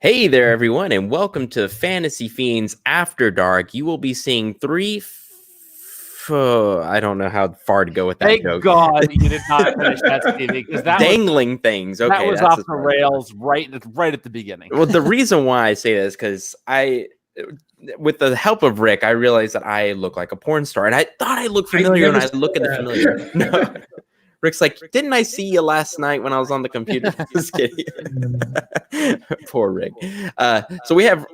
Hey there, everyone, and welcome to Fantasy Fiends After Dark. You will be seeing I don't know how far to go with that Thank joke. God you did not finish that, Stevie, because that Dangling things. Okay, that was that's off as the far as rails right at the beginning. Well, the reason why I say this is because with the help of Rick, I realized that I look like a porn star, and I thought I looked familiar, and I look at the familiar. No. Rick's like, didn't I see you last night when I was on the computer? Just kidding. Poor Rick. So we have,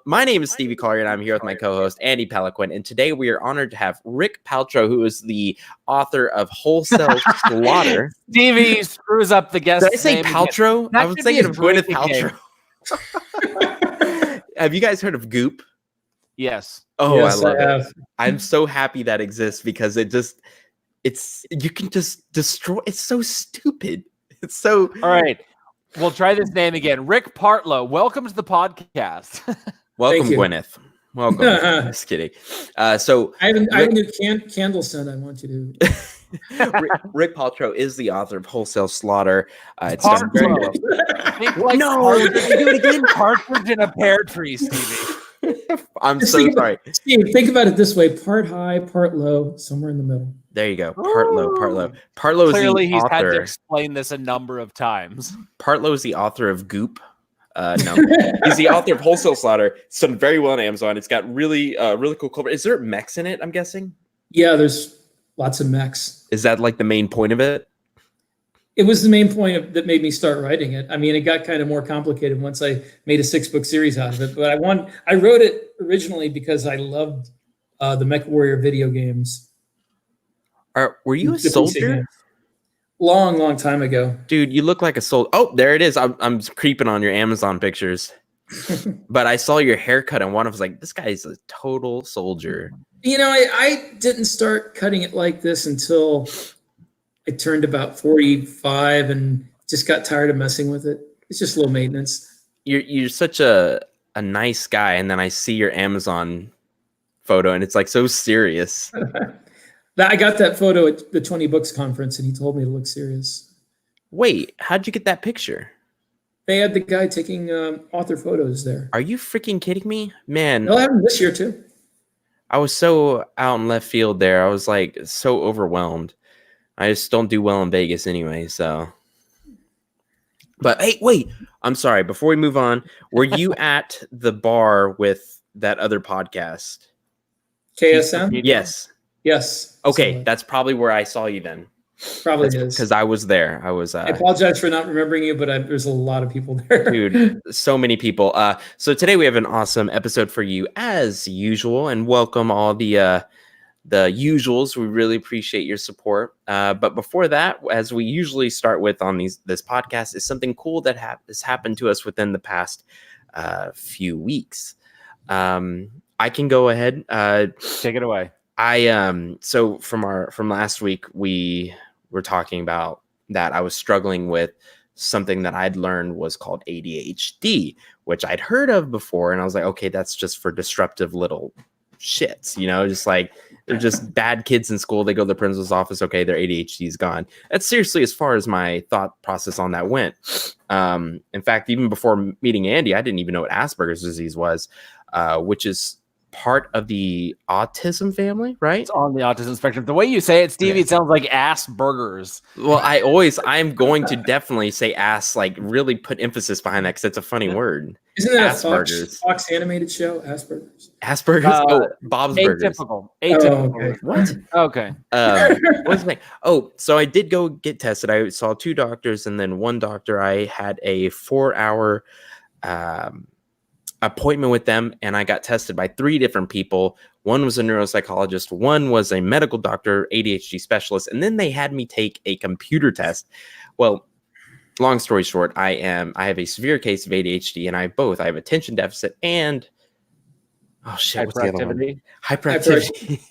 my name is Stevie Collier, and I'm here with my co-host, Andy Palaquin. And today we are honored to have Rick Partlow, who is the author of Wholesale Slaughter. Stevie screws up the guest. Did I say Paltrow? I was thinking of Gwyneth Paltrow. Have you guys heard of Goop? Yes. Oh, yes, I love it. I'm so happy that exists because you can just destroy. It's so stupid. It's so. All right. We'll try this name again. Rick Partlow, welcome to the podcast. Welcome, Gwyneth. Welcome. Just kidding. So I have a new candle scent I want you to. Rick Partlow is the author of Wholesale Slaughter. It's done very well. No, do it again. Partridge in a pear tree, Stevie. I'm so sorry. Steve, think about it this way: part high, part low, somewhere in the middle. There you go. Partlow. Partlow is Clearly, the he's author. had to explain this a number of times. Partlow is the author of Goop. No, he's the author of Wholesale Slaughter. It's done very well on Amazon. It's got really cool cover. Is there mechs in it? I'm guessing. Yeah, there's lots of mechs. Is that like the main point of it? It was the main point that made me start writing it. I mean, it got kind of more complicated once I made a 6-book series out of it. But I wrote it originally because I loved the Mech Warrior video games. Were you a soldier? Long time ago. Dude, you look like a soldier. Oh, there it is. I'm creeping on your Amazon pictures. But I saw your haircut and one. I was like, this guy's a total soldier. You know, I didn't start cutting it like this until I turned about 45 and just got tired of messing with it. It's just low maintenance. You're such a nice guy, and then I see your Amazon photo, and it's like so serious. I got that photo at the 20 Books conference, and he told me to look serious. Wait, how'd you get that picture? They had the guy taking author photos there. Are you freaking kidding me? Man. They'll have them this year, too. I was so out in left field there. I was like so overwhelmed. I just don't do well in Vegas anyway, so. But hey, wait. I'm sorry. Before we move on, were you at the bar with that other podcast? KSM? Yes. Yes. Okay, that's probably where I saw you then. Probably is. Because I was there. I apologize for not remembering you, but there's a lot of people there. Dude, so many people. So today we have an awesome episode for you as usual, and welcome all the usuals. We really appreciate your support. But before that, as we usually start with on this podcast, is something cool that has happened to us within the past few weeks. I can go ahead. Take it away. So from last week, we were talking about that I was struggling with something that I'd learned was called ADHD, which I'd heard of before. And I was like, okay, that's just for disruptive little shits, just like they're just bad kids in school. They go to the principal's office. Okay, their ADHD is gone. That's seriously as far as my thought process on that went. In fact, even before meeting Andy, I didn't even know what Asperger's disease was, which is part of the autism family, right? It's on the autism spectrum. The way you say it, Stevie, It sounds like ass burgers. Well, I'm going to definitely say ass, like really put emphasis behind that because it's a funny word. Isn't that a Fox animated show? Asperger's? Bob's Burgers. Atypical. Oh, okay. What? Okay. So I did go get tested. I saw 2 doctors, and then one doctor, I had a 4-hour appointment with them, and I got tested by 3 different people. One was a neuropsychologist, one was a medical doctor, ADHD specialist, and then they had me take a computer test. Well, long story short, I have a severe case of ADHD, and I have attention deficit and what's the other one? Hyperactivity.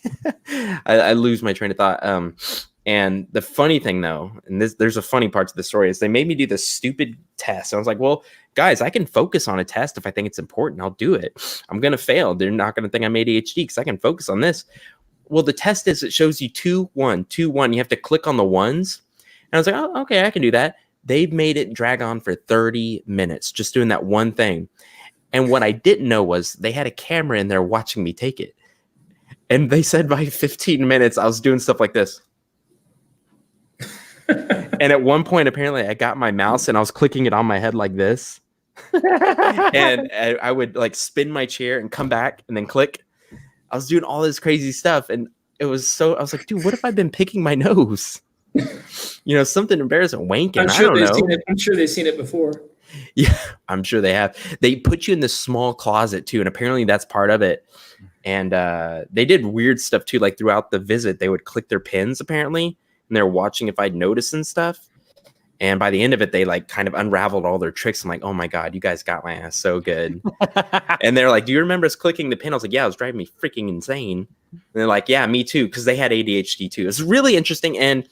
I lose my train of thought. And the funny thing, though, and there's a funny part to the story, is they made me do this stupid test. I was like, well, guys, I can focus on a test if I think it's important. I'll do it. I'm going to fail. They're not going to think I'm ADHD because I can focus on this. Well, the test it shows you 2, 1, 2, 1. You have to click on the ones. And I was like, oh, okay, I can do that. They made it drag on for 30 minutes just doing that one thing. And what I didn't know was they had a camera in there watching me take it. And they said by 15 minutes, I was doing stuff like this. And at one point, apparently, I got my mouse and I was clicking it on my head like this. And I would like spin my chair and come back and then click. I was doing all this crazy stuff. And I was like, dude, what if I've been picking my nose? Something embarrassing, wanking. I don't know. I'm sure they've seen it before. Yeah, I'm sure they have. They put you in this small closet too, and apparently that's part of it. And they did weird stuff too. Like throughout the visit, they would click their pins apparently, and they're watching if I'd notice and stuff. And by the end of it, they like kind of unraveled all their tricks. I'm like, oh my God, you guys got my ass so good. And they're like, do you remember us clicking the pin? I was like, yeah, it was driving me freaking insane. And they're like, yeah, me too, because they had ADHD too. It's really interesting. And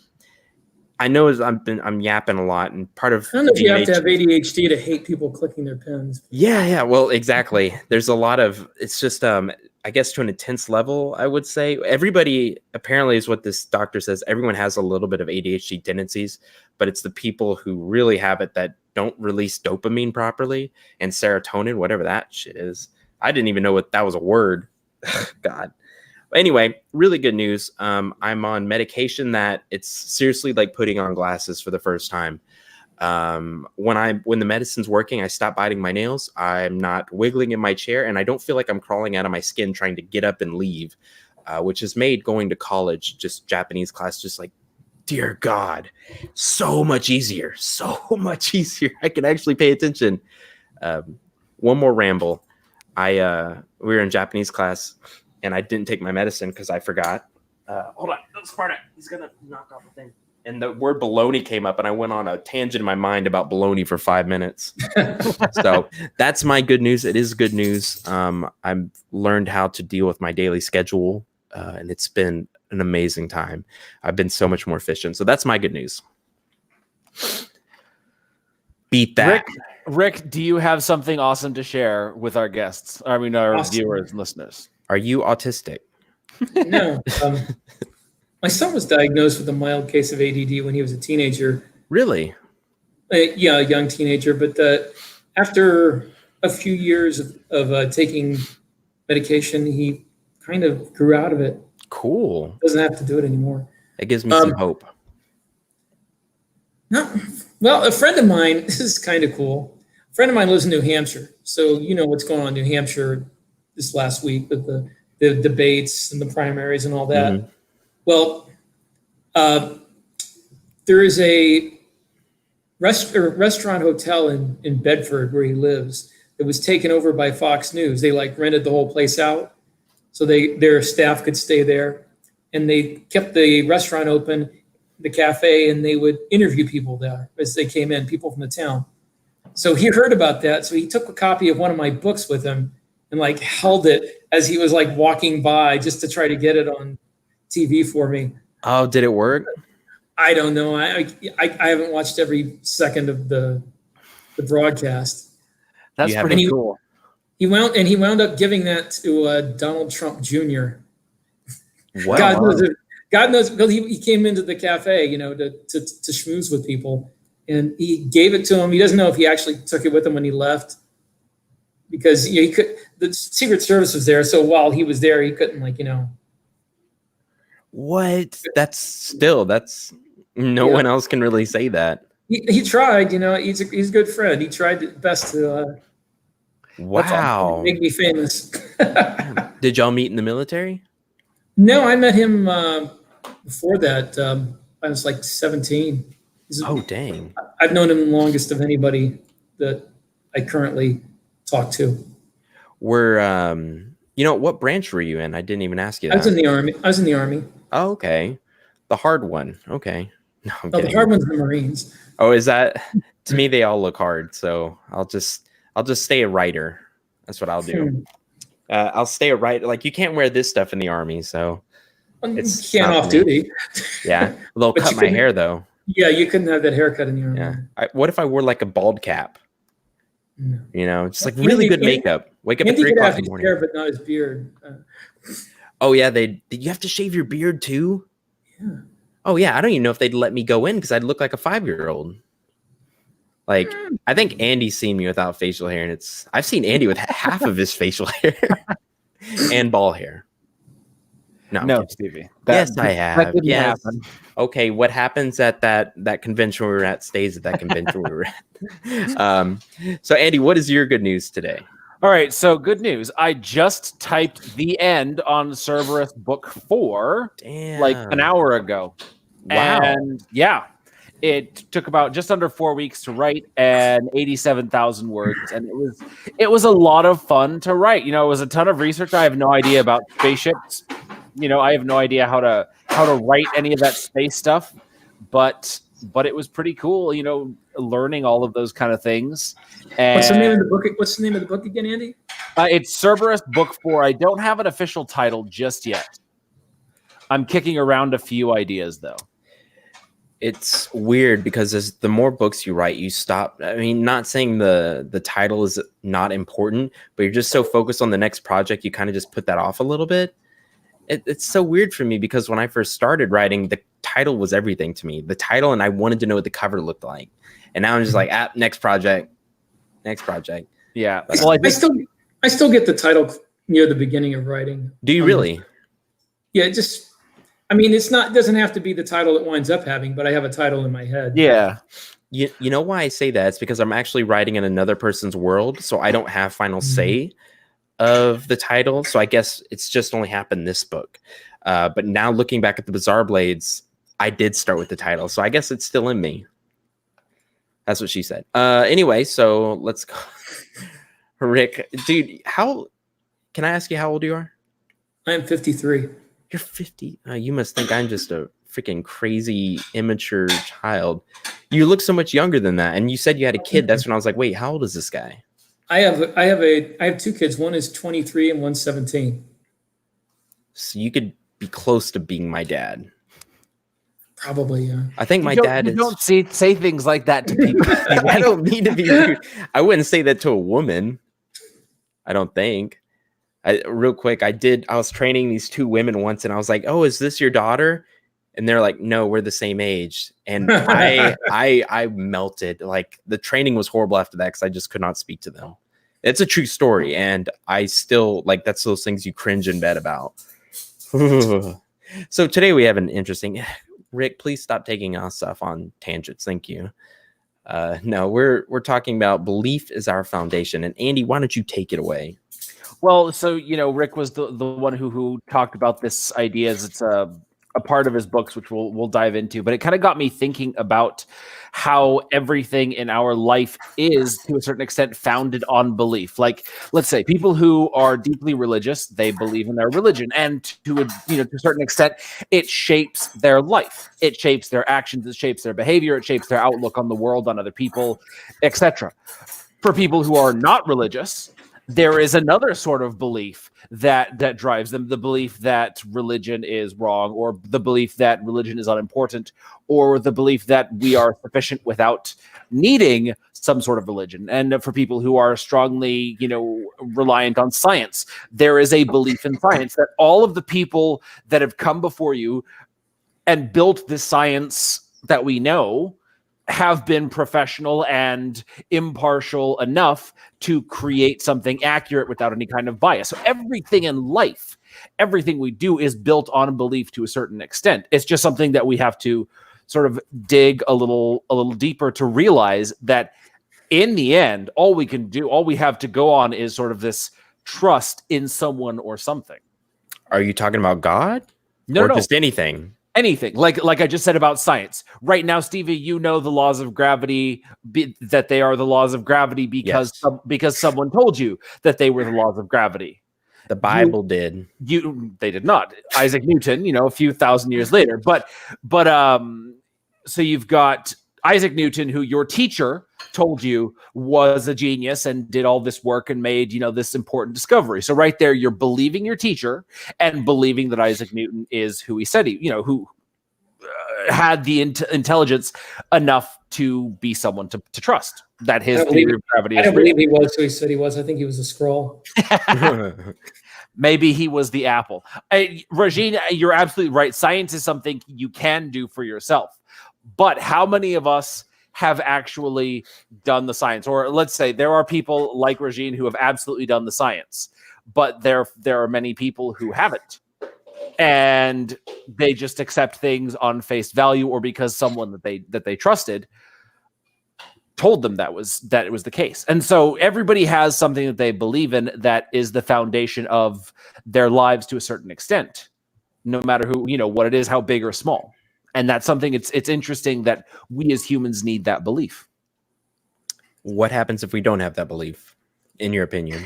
I know I'm yapping a lot, and part of I don't know if you have to have ADHD to hate people clicking their pens. Yeah, well, exactly. There's a lot of it's just I guess to an intense level, I would say. Everybody apparently is what this doctor says. Everyone has a little bit of ADHD tendencies, but it's the people who really have it that don't release dopamine properly and serotonin, whatever that shit is. I didn't even know what that was a word. God. Anyway, really good news. I'm on medication that it's seriously like putting on glasses for the first time. When the medicine's working, I stop biting my nails. I'm not wiggling in my chair, and I don't feel like I'm crawling out of my skin trying to get up and leave, which has made going to college, just Japanese class, just like, dear God, so much easier. So much easier. I can actually pay attention. One more ramble. We were in Japanese class. And I didn't take my medicine because I forgot. Hold on, Sparta. He's gonna knock off the thing. And the word baloney came up, and I went on a tangent in my mind about baloney for 5 minutes. So that's my good news. It is good news. I've learned how to deal with my daily schedule, and it's been an amazing time. I've been so much more efficient. So that's my good news. Beat that. Rick, do you have something awesome to share with our guests? I mean, our viewers and listeners. Are you autistic? No. My son was diagnosed with a mild case of ADD when he was a teenager. Really? Yeah, a young teenager. But after a few years of taking medication, he kind of grew out of it. Cool. Doesn't have to do it anymore. It gives me some hope. No, well, a friend of mine, this is kind of cool. A friend of mine lives in New Hampshire. So you know what's going on in New Hampshire this last week with the debates and the primaries and all that. Mm-hmm. Well, there is a restaurant hotel in Bedford where he lives that was taken over by Fox News. They like rented the whole place out so their staff could stay there, and they kept the restaurant open, the cafe, and they would interview people there as they came in, people from the town. So he heard about that. So he took a copy of one of my books with him and like held it as he was like walking by just to try to get it on TV for me. Oh, did it work? I don't know. I haven't watched every second of the broadcast. That's pretty cool. He wound up giving that to Donald Trump Jr. Wow. God knows, because he came into the cafe, to schmooze with people, and he gave it to him. He doesn't know if he actually took it with him when he left, because he could. The Secret Service was there, so while he was there, he couldn't What? That's no one else can really say that. He tried, he's a good friend. He tried his best to. Wow. Make me famous. Did y'all meet in the military? No, I met him before that. I was like 17. Oh, dang. I've known him the longest of anybody that I currently talk to. What branch were you in? I didn't even ask you that. I was in the Army. Oh, okay. The hard one. Okay. No, the hard one's the Marines. Oh, is that? To me, they all look hard. So I'll just stay a writer. That's what I'll do. I'll stay a writer. Like, you can't wear this stuff in the Army, so it's not off duty. Yeah, they'll cut my hair though. Yeah, you couldn't have that haircut in the Army. Yeah. What if I wore like a bald cap? No. Just like really good makeup. Wake up at 3 o'clock in the morning. Hair, but not his beard. Oh yeah, you have to shave your beard too. Yeah. Oh yeah, I don't even know if they'd let me go in because I'd look like a 5-year-old. Like, I think Andy's seen me without facial hair, and I've seen Andy with half of his facial hair and ball hair. No, Stevie. Yes, I have. That didn't Yes. happen. Okay, what happens at that convention we were at stays at that convention we were at. So Andy, what is your good news today? All right, so good news. I just typed the end on Cerberus book 4 like an hour ago. Wow. And yeah, it took about just under 4 weeks to write and 87,000 words. And it was a lot of fun to write. You know, it was a ton of research. I have no idea about spaceships. You know, I have no idea how to write any of that space stuff, but it was pretty cool, you know, learning all of those kind of things. And What's the name of the book? What's the name of the book again, Andy? It's Cerberus book 4. I don't have an official title just yet. I'm kicking around a few ideas though. It's weird because as the more books you write, you stop. I mean, not saying the title is not important, but you're just so focused on the next project, you kind of just put that off a little bit. It's so weird for me because when I first started writing, the title was everything to me. The title, and I wanted to know what the cover looked like. And now I'm just like, next project. Yeah. But, well, I still get the title near the beginning of writing. Do you really? Yeah, it doesn't have to be the title it winds up having, but I have a title in my head. Yeah. You know why I say that? It's because I'm actually writing in another person's world, so I don't have final say of the title. So I guess it's just only happened this book. But now looking back at the Bizarre Blades, I did start with the title, so I guess it's still in me. That's what she said. Anyway, so let's go. Rick, dude, can I ask you how old you are? I'm 53. You're 50. You must think I'm just a freaking crazy, immature child. You look so much younger than that. And you said you had a kid. That's when I was like, wait, how old is this guy? I have 2 kids. One is 23 and one's 17. So you could be close to being my dad. Probably, yeah. I think my dad is. Don't say things like that to people. I don't need to be rude. I wouldn't say that to a woman. I don't think. Real quick, I was training these 2 women once, and I was like, "Oh, is this your daughter?" And they're like, "No, we're the same age." And I melted. Like, the training was horrible after that because I just could not speak to them. It's a true story, and I still like that's those things you cringe in bed about. So today we have an interesting. Rick, please stop taking us off on tangents. Thank you. No, we're talking about belief is our foundation. And Andy, why don't you take it away? Well, so, you know, Rick was the one who talked about this idea as it's a part of his books, which we'll dive into. But it kind of got me thinking about how everything in our life is, to a certain extent, founded on belief. Like, let's say people who are deeply religious, they believe in their religion, and to a certain extent, it shapes their life. It shapes their actions. It shapes their behavior. It shapes their outlook on the world, on other people, etc. For people who are not religious, there is another sort of belief that drives them, the belief that religion is wrong, or the belief that religion is unimportant, or the belief that we are sufficient without needing some sort of religion. And for people who are strongly, reliant on science, there is a belief in science that all of the people that have come before you and built this science that we know have been professional and impartial enough to create something accurate without any kind of bias. So everything in life, everything we do is built on belief to a certain extent. It's just something that we have to sort of dig a little deeper to realize that in the end, all we have to go on is sort of this trust in someone or something. Are you talking about God? No. Just anything? Anything, like I just said about science. Right now, Stevie, you know the laws of gravity, that they are the laws of gravity because someone told you that they were the laws of gravity. The Bible did. They did not. Isaac Newton, a few thousand years later. But so you've got Isaac Newton, who your teacher told you was a genius and did all this work and made, this important discovery. So right there, you're believing your teacher and believing that Isaac Newton is who he said who had the intelligence enough to be someone to trust, that his theory of gravity is real. I don't believe he was who he said he was. I think he was a scroll. Maybe he was the apple. Regine, you're absolutely right. Science is something you can do for yourself. But how many of us have actually done the science. Or let's say there are people like Regine who have absolutely done the science, but there are many people who haven't. And they just accept things on face value, or because someone that they trusted told them that it was the case. And so everybody has something that they believe in that is the foundation of their lives to a certain extent, no matter who, what it is, how big or small. And that's something it's interesting that we as humans need that belief. What happens if we don't have that belief, in your opinion?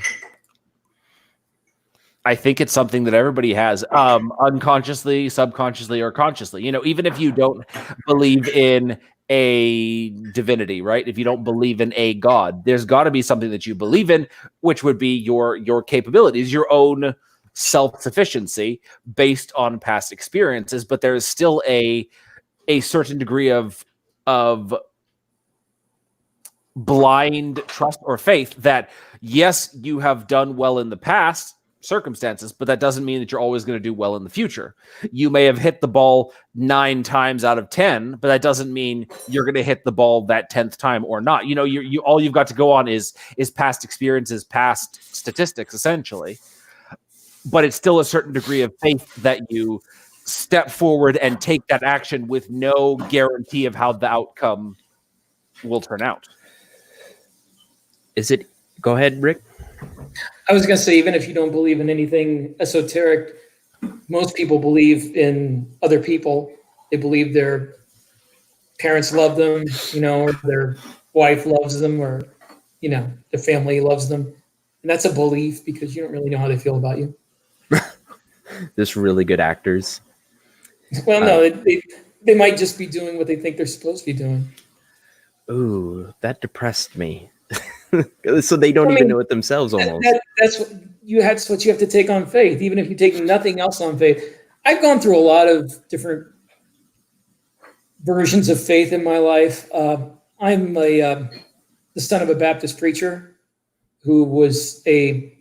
I think it's something that everybody has, unconsciously, subconsciously, or consciously. Even if you don't believe in a divinity, right? If you don't believe in a god, there's got to be something that you believe in, which would be your capabilities, your own self-sufficiency based on past experiences. But there is still a certain degree of blind trust or faith that, yes, you have done well in the past circumstances, but that doesn't mean that you're always going to do well in the future. You may have hit the ball 9 times out of 10, but that doesn't mean you're going to hit the ball that 10th time or not. You all you've got to go on is past experiences, past statistics, essentially. But it's still a certain degree of faith that you step forward and take that action with no guarantee of how the outcome will turn out. Go ahead, Rick. I was going to say, even if you don't believe in anything esoteric, most people believe in other people. They believe their parents love them, or their wife loves them, or, their family loves them. And that's a belief because you don't really know how they feel about you. Just really good actors. Well, no, they might just be doing what they think they're supposed to be doing. Ooh, that depressed me. So they don't even know it themselves almost. That's what you have to take on faith, even if you take nothing else on faith. I've gone through a lot of different versions of faith in my life. I'm the son of a Baptist preacher who was a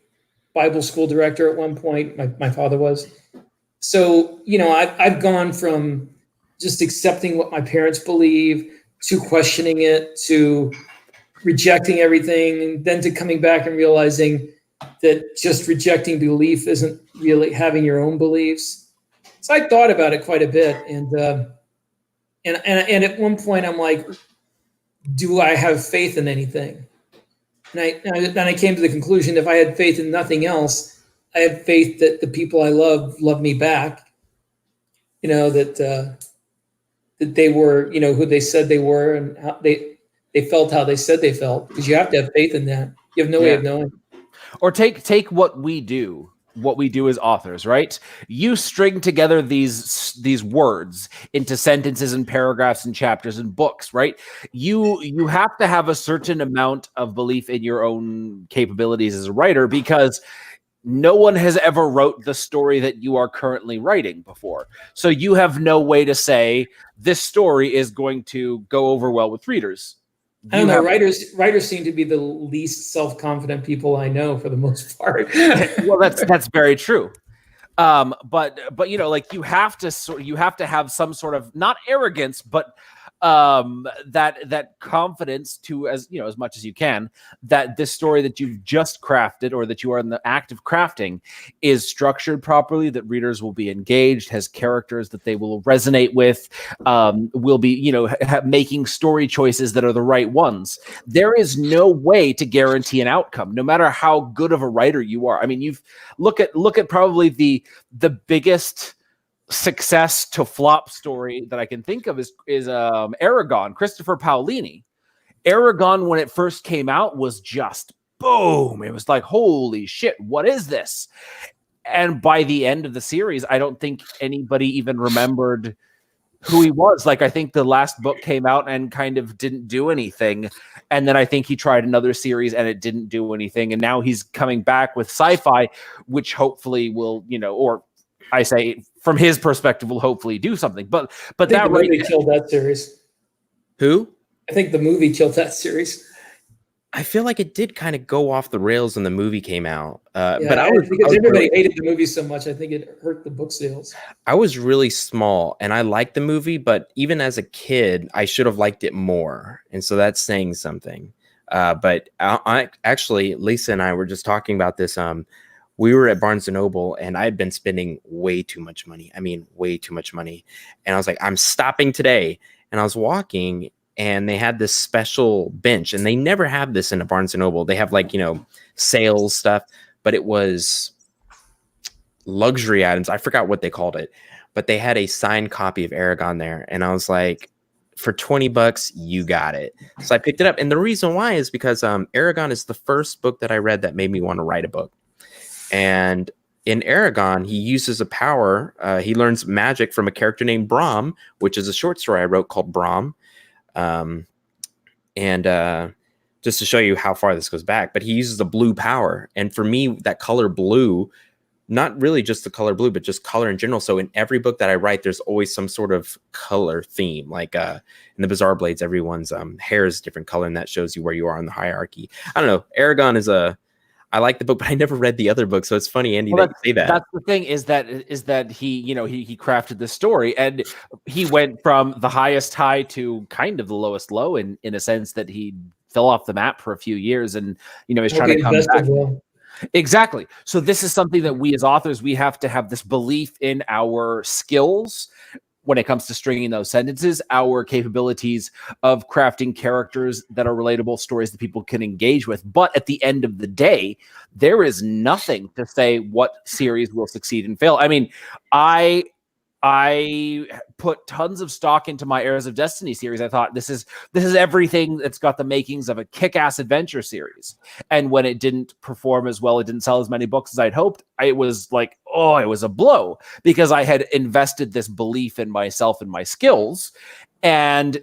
Bible school director at one point. My father was. So, I've gone from just accepting what my parents believe to questioning it to rejecting everything, and then to coming back and realizing that just rejecting belief isn't really having your own beliefs. So I thought about it quite a bit, and at one point I'm like, do I have faith in anything? And then I came to the conclusion, if I had faith in nothing else, I had faith that the people I love me back. That they were, who they said they were, and how they felt how they said they felt, because you have to have faith in that. You have no way of knowing. Or take what we do as authors, right? You string together these words into sentences and paragraphs and chapters and books, right? You have to have a certain amount of belief in your own capabilities as a writer, because no one has ever wrote the story that you are currently writing before. So you have no way to say this story is going to go over well with readers. I don't know. Writers seem to be the least self-confident people I know, for the most part. Well, that's very true. But you have to have some sort of, not arrogance, but that confidence to, as much as you can, that this story that you've just crafted, or that you are in the act of crafting, is structured properly, that readers will be engaged, has characters that they will resonate with, will be making story choices that are the right ones. There is no way to guarantee an outcome, no matter how good of a writer you are. I mean, you've look at probably the biggest success to flop story that I can think of is Aragon, Christopher Paolini. Aragon, when it first came out, was just boom. It was like, holy shit, what is this? And by the end of the series, I don't think anybody even remembered who he was. Like, I think the last book came out and kind of didn't do anything. And then I think he tried another series and it didn't do anything. And now he's coming back with sci-fi, which hopefully will, or I say from his perspective, will hopefully do something. But that movie killed that series. Who? I think the movie killed that series. I feel like it did kind of go off the rails when the movie came out. Yeah, But I was because really, everybody hated the movie so much. I think it hurt the book sales. I was really small and I liked the movie, but even as a kid, I should have liked it more. And so that's saying something. But I actually, Lisa and I were just talking about this. We were at Barnes and Noble and I had been spending way too much money. I mean, way too much money. And I was like, I'm stopping today. And I was walking and they had this special bench, and they never have this in a Barnes and Noble. They have like, sales stuff, but it was luxury items. I forgot what they called it, but they had a signed copy of Aragon there. And I was like, for $20, you got it. So I picked it up. And the reason why is because Aragon is the first book that I read that made me want to write a book. And in Aragon, he uses a power. He learns magic from a character named Brahm, which is a short story I wrote called Brahm. Just to show you how far this goes back, but he uses the blue power. And for me, that color blue, not really just the color blue, but just color in general. So in every book that I write, there's always some sort of color theme. Like in the Bizarre Blades, everyone's hair is a different color, and that shows you where you are in the hierarchy. I don't know. Aragon is I like the book, but I never read the other book. So it's funny, Andy, that you say that. That's the thing is that he, he crafted this story, and he went from the highest high to kind of the lowest low in a sense that he fell off the map for a few years, and he's trying to come back. Exactly. So this is something that we as authors, we have to have this belief in our skills when it comes to stringing those sentences, our capabilities of crafting characters that are relatable, stories that people can engage with. But at the end of the day, there is nothing to say what series will succeed and fail. I mean, I put tons of stock into my Heirs of Destiny series. I thought this is everything that's got the makings of a kick-ass adventure series. And when it didn't perform as well, it didn't sell as many books as I'd hoped, it was like, oh, it was a blow, because I had invested this belief in myself and my skills, and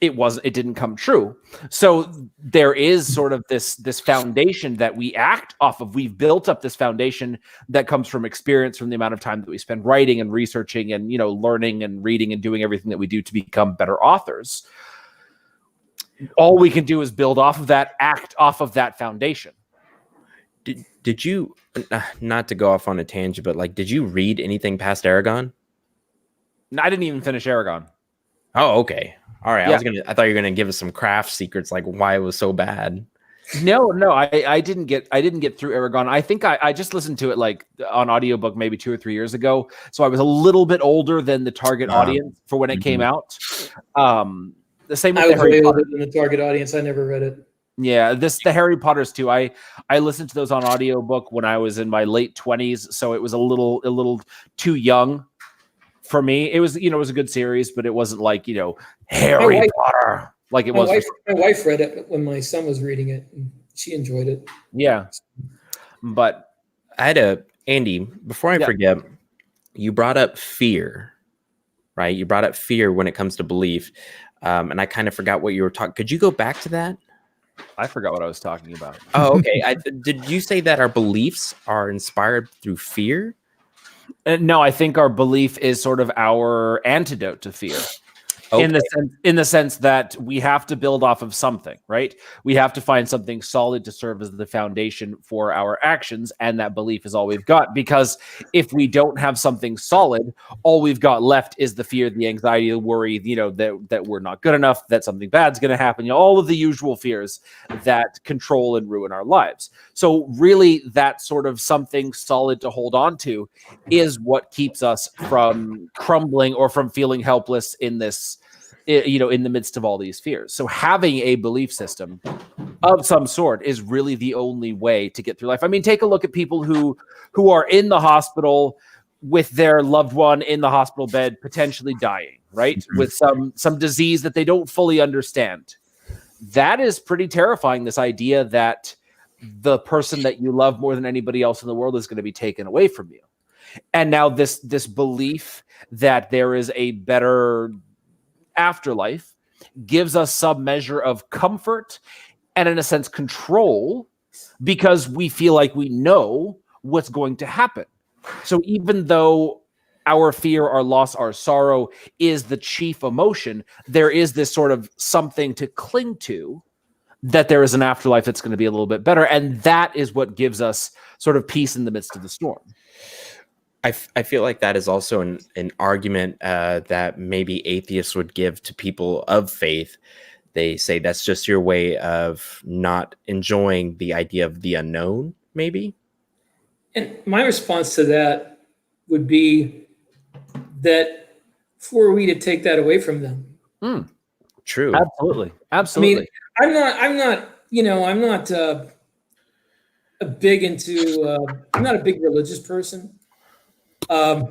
it didn't come true. So there is sort of this foundation that we act off of. We've built up this foundation that comes from experience, from the amount of time that we spend writing and researching and, learning and reading and doing everything that we do to become better authors. All we can do is build off of that, act off of that foundation. Did you, not to go off on a tangent, but did you read anything past Aragon? I didn't even finish Aragon. Oh, okay. All right. Yeah. I thought you were gonna give us some craft secrets, like why it was so bad. No, I didn't get through Aragon. I think I just listened to it on audiobook maybe 2 or 3 years ago. So I was a little bit older than the target audience for when it came out. The same with I was Harry way Potter. older than the target audience. I never read it. Yeah, the Harry Potters too. I listened to those on audiobook when I was in my late 20s, so it was a little too young for me. It was, it was a good series, but it wasn't like, Harry Potter like it was. My wife read it when my son was reading it, and she enjoyed it. Yeah. But I had Andy, before I forget, you brought up fear, right? You brought up fear when it comes to belief. And I kind of forgot what you were talking. Could you go back to that? I forgot what I was talking about. Oh, okay. Did you say that our beliefs are inspired through fear? No, I think our belief is sort of our antidote to fear. Okay. In the sense that we have to build off of something, right? We have to find something solid to serve as the foundation for our actions, and that belief is all we've got. Because if we don't have something solid, all we've got left is the fear, the anxiety, the worry, that we're not good enough, that something bad's going to happen, all of the usual fears that control and ruin our lives. So really, that sort of something solid to hold on to is what keeps us from crumbling or from feeling helpless in this, in the midst of all these fears. So having a belief system of some sort is really the only way to get through life. I mean, take a look at people who are in the hospital with their loved one in the hospital bed, potentially dying, right? Mm-hmm. With some disease that they don't fully understand. That is pretty terrifying, this idea that the person that you love more than anybody else in the world is going to be taken away from you. And now this belief that there is a better afterlife gives us some measure of comfort and, in a sense, control, because we feel like we know what's going to happen. So even though our fear, our loss, our sorrow is the chief emotion, there is this sort of something to cling to that there is an afterlife that's going to be a little bit better. And that is what gives us sort of peace in the midst of the storm. I feel like that is also an argument that maybe atheists would give to people of faith. They say that's just your way of not enjoying the idea of the unknown, maybe. And my response to that would be that who are we to take that away from them? True. Absolutely. I mean, I'm not I'm not a big religious person. I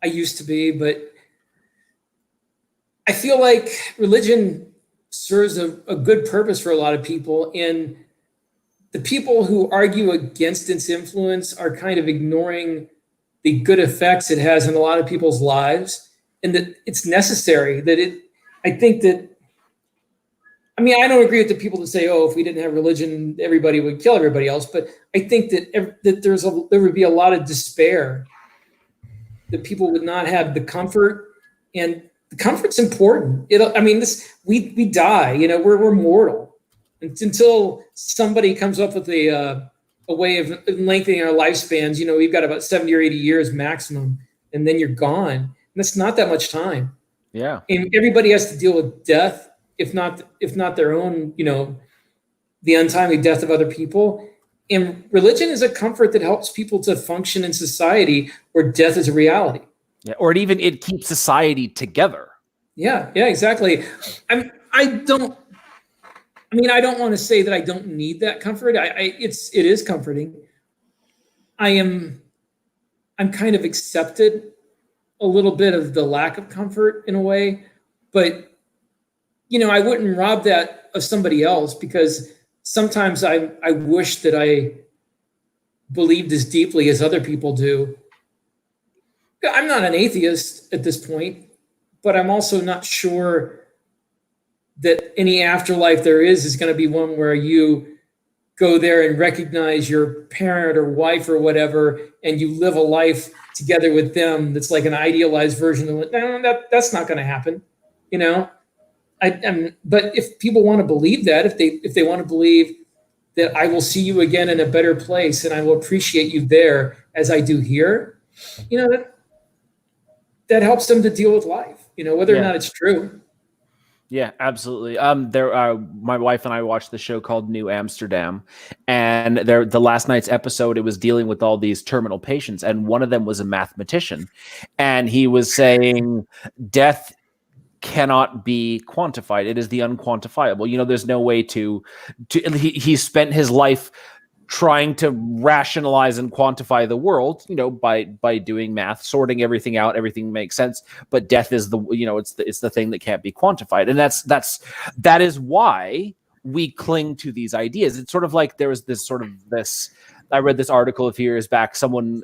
used to be, but I feel like religion serves a good purpose for a lot of people. And the people who argue against its influence are kind of ignoring the good effects it has in a lot of people's lives, and that it's necessary. I don't agree with the people that say, "Oh, if we didn't have religion, everybody would kill everybody else." But I think that there would be a lot of despair, that people would not have the comfort, and the comfort's important. We die. We're mortal until somebody comes up with a way of lengthening our lifespans. We've got about 70 or 80 years maximum, and then you're gone. And that's not that much time. Yeah, and everybody has to deal with death. If not their own, the untimely death of other people. And religion is a comfort that helps people to function in society where death is a reality. Yeah, or it keeps society together. Yeah, exactly. I don't want to say that I don't need that comfort. It is comforting. I'm kind of accepted a little bit of the lack of comfort in a way, but I wouldn't rob that of somebody else, because sometimes I wish that I believed as deeply as other people do. I'm not an atheist at this point, but I'm also not sure that any afterlife there is going to be one where you go there and recognize your parent or wife or whatever, and you live a life together with them that's like an idealized version of it. No, that's not going to happen, But if people want to believe that, if they want to believe that I will see you again in a better place and I will appreciate you there as I do here, that helps them to deal with life, whether or not it's true. Yeah, absolutely. My wife and I watched the show called New Amsterdam, and the last night's episode, it was dealing with all these terminal patients, and one of them was a mathematician, and he was saying death cannot be quantified. It is the unquantifiable. There's no way he spent his life trying to rationalize and quantify the world, by doing math, sorting everything out, everything makes sense. But death is it's the thing that can't be quantified. And that is why we cling to these ideas. It's sort of like there was this I read this article a few years back, someone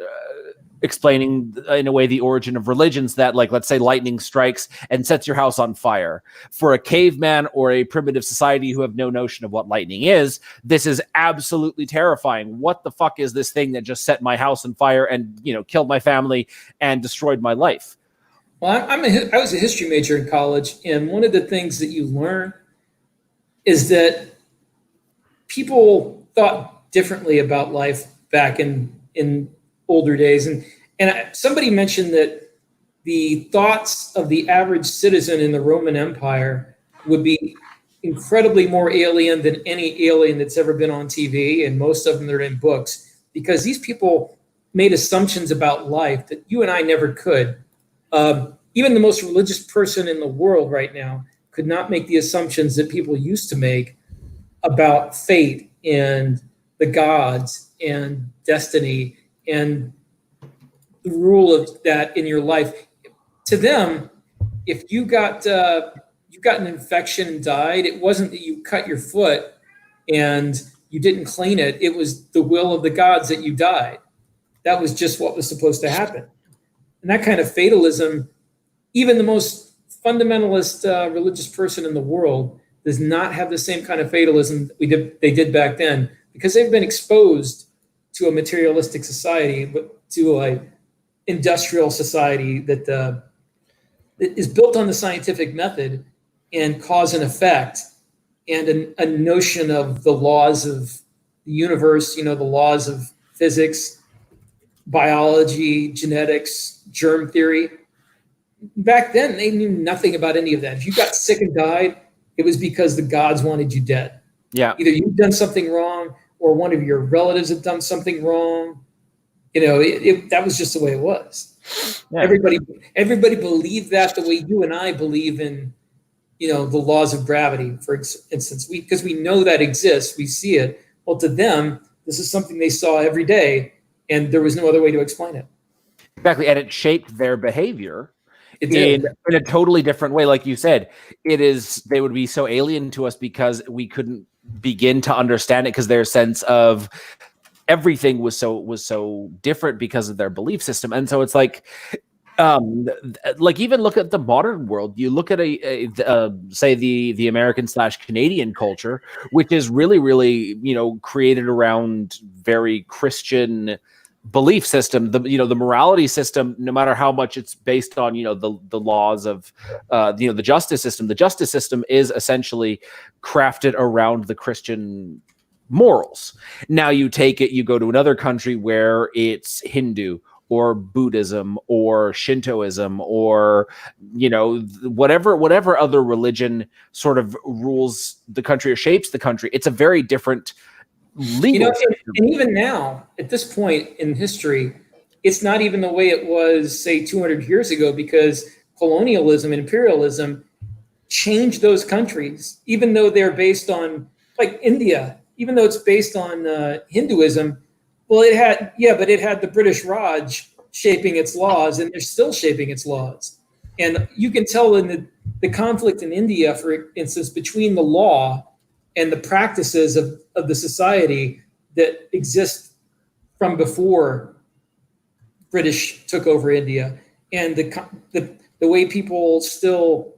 explaining in a way the origin of religions, that, like, let's say lightning strikes and sets your house on fire. For a caveman or a primitive society who have no notion of what lightning is, this is absolutely terrifying. What the fuck is this thing that just set my house on fire and killed my family and destroyed my life? Well, I was a history major in college, and one of the things that you learn is that people thought differently about life back in older days. And somebody mentioned that the thoughts of the average citizen in the Roman Empire would be incredibly more alien than any alien that's ever been on TV, and most of them that are in books, because these people made assumptions about life that you and I never could. Even the most religious person in the world right now could not make the assumptions that people used to make about fate and the gods and destiny and the rule of that in your life. To them, if you got an infection and died, it wasn't that you cut your foot and you didn't clean it. It was the will of the gods that you died. That was just what was supposed to happen. And that kind of fatalism, even the most fundamentalist religious person in the world does not have the same kind of fatalism they did back then, because they've been exposed to a materialistic society, but to a industrial society that is built on the scientific method and cause and effect. and a notion of the laws of the universe, the laws of physics, biology, genetics, germ theory. Back then, they knew nothing about any of that. If you got sick and died, it was because the gods wanted you dead. Yeah. Either you've done something wrong or one of your relatives had done something wrong. That was just the way it was. Yeah. Everybody believed that the way you and I believe in, the laws of gravity, for instance, because we know that exists, we see it. Well, to them, this is something they saw every day, and there was no other way to explain it. Exactly, and it shaped their behavior in a totally different way. Like you said, they would be so alien to us because we couldn't begin to understand it, because their sense of everything was so different because of their belief system. And so it's like even look at the modern world. You look at say the American / Canadian culture, which is really created around very Christian belief system. The morality system, no matter how much it's based on the laws of the justice system. The justice system is essentially crafted around the Christian morals. Now you go to another country where it's Hindu or Buddhism or Shintoism or whatever other religion sort of rules the country or shapes the country. It's a very different legal system. And even now, at this point in history, it's not even the way it was, say, 200 years ago, because colonialism and imperialism changed those countries, even though they're based on, like India, even though it's based on Hinduism. Well, it had the British Raj shaping its laws, and they're still shaping its laws. And you can tell in the conflict in India, for instance, between the law and the practices of the society that exist from before British took over India, and the way people still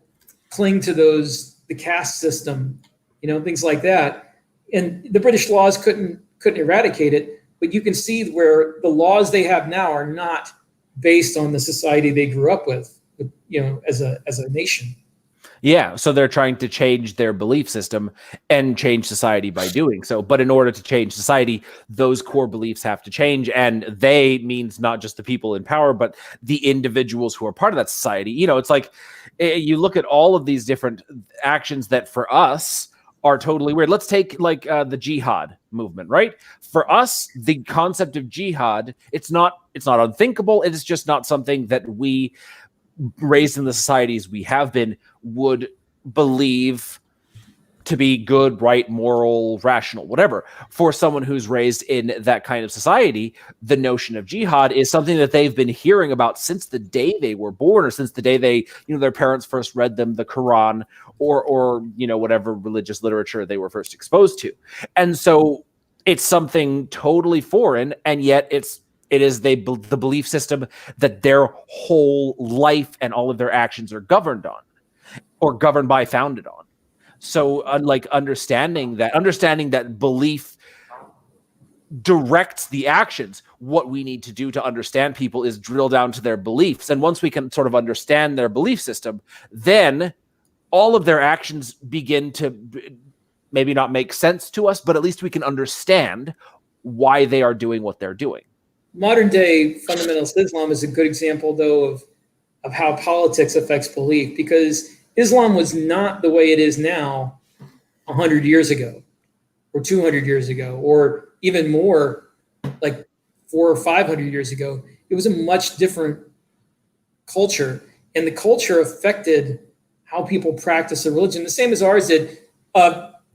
cling to the caste system, things like that. And the British laws couldn't eradicate it, but you can see where the laws they have now are not based on the society they grew up with, as a nation. Yeah, so they're trying to change their belief system and change society by doing so. But in order to change society, those core beliefs have to change. And they means not just the people in power, but the individuals who are part of that society. It's like you look at all of these different actions that for us are totally weird. Let's take the jihad movement, right? For us, the concept of jihad, it's not unthinkable. It's just not something that we, raised in the societies we have been, would believe to be good, right, moral, rational, whatever. For someone who's raised in that kind of society, the notion of jihad is something that they've been hearing about since the day they were born, or since the day they, their parents first read them the Quran, or whatever religious literature they were first exposed to. And so it's something totally foreign, and yet it is the belief system that their whole life and all of their actions are governed on, or governed by, founded on. So understanding that belief directs the actions, what we need to do to understand people is drill down to their beliefs. And once we can sort of understand their belief system, then all of their actions begin to maybe not make sense to us, but at least we can understand why they are doing what they're doing. Modern day fundamentalist Islam is a good example, though, of how politics affects belief, because Islam was not the way it is now 100 years ago or 200 years ago, or even more, like 400 or 500 years ago. It was a much different culture, and the culture affected how people practice a religion, the same as ours did.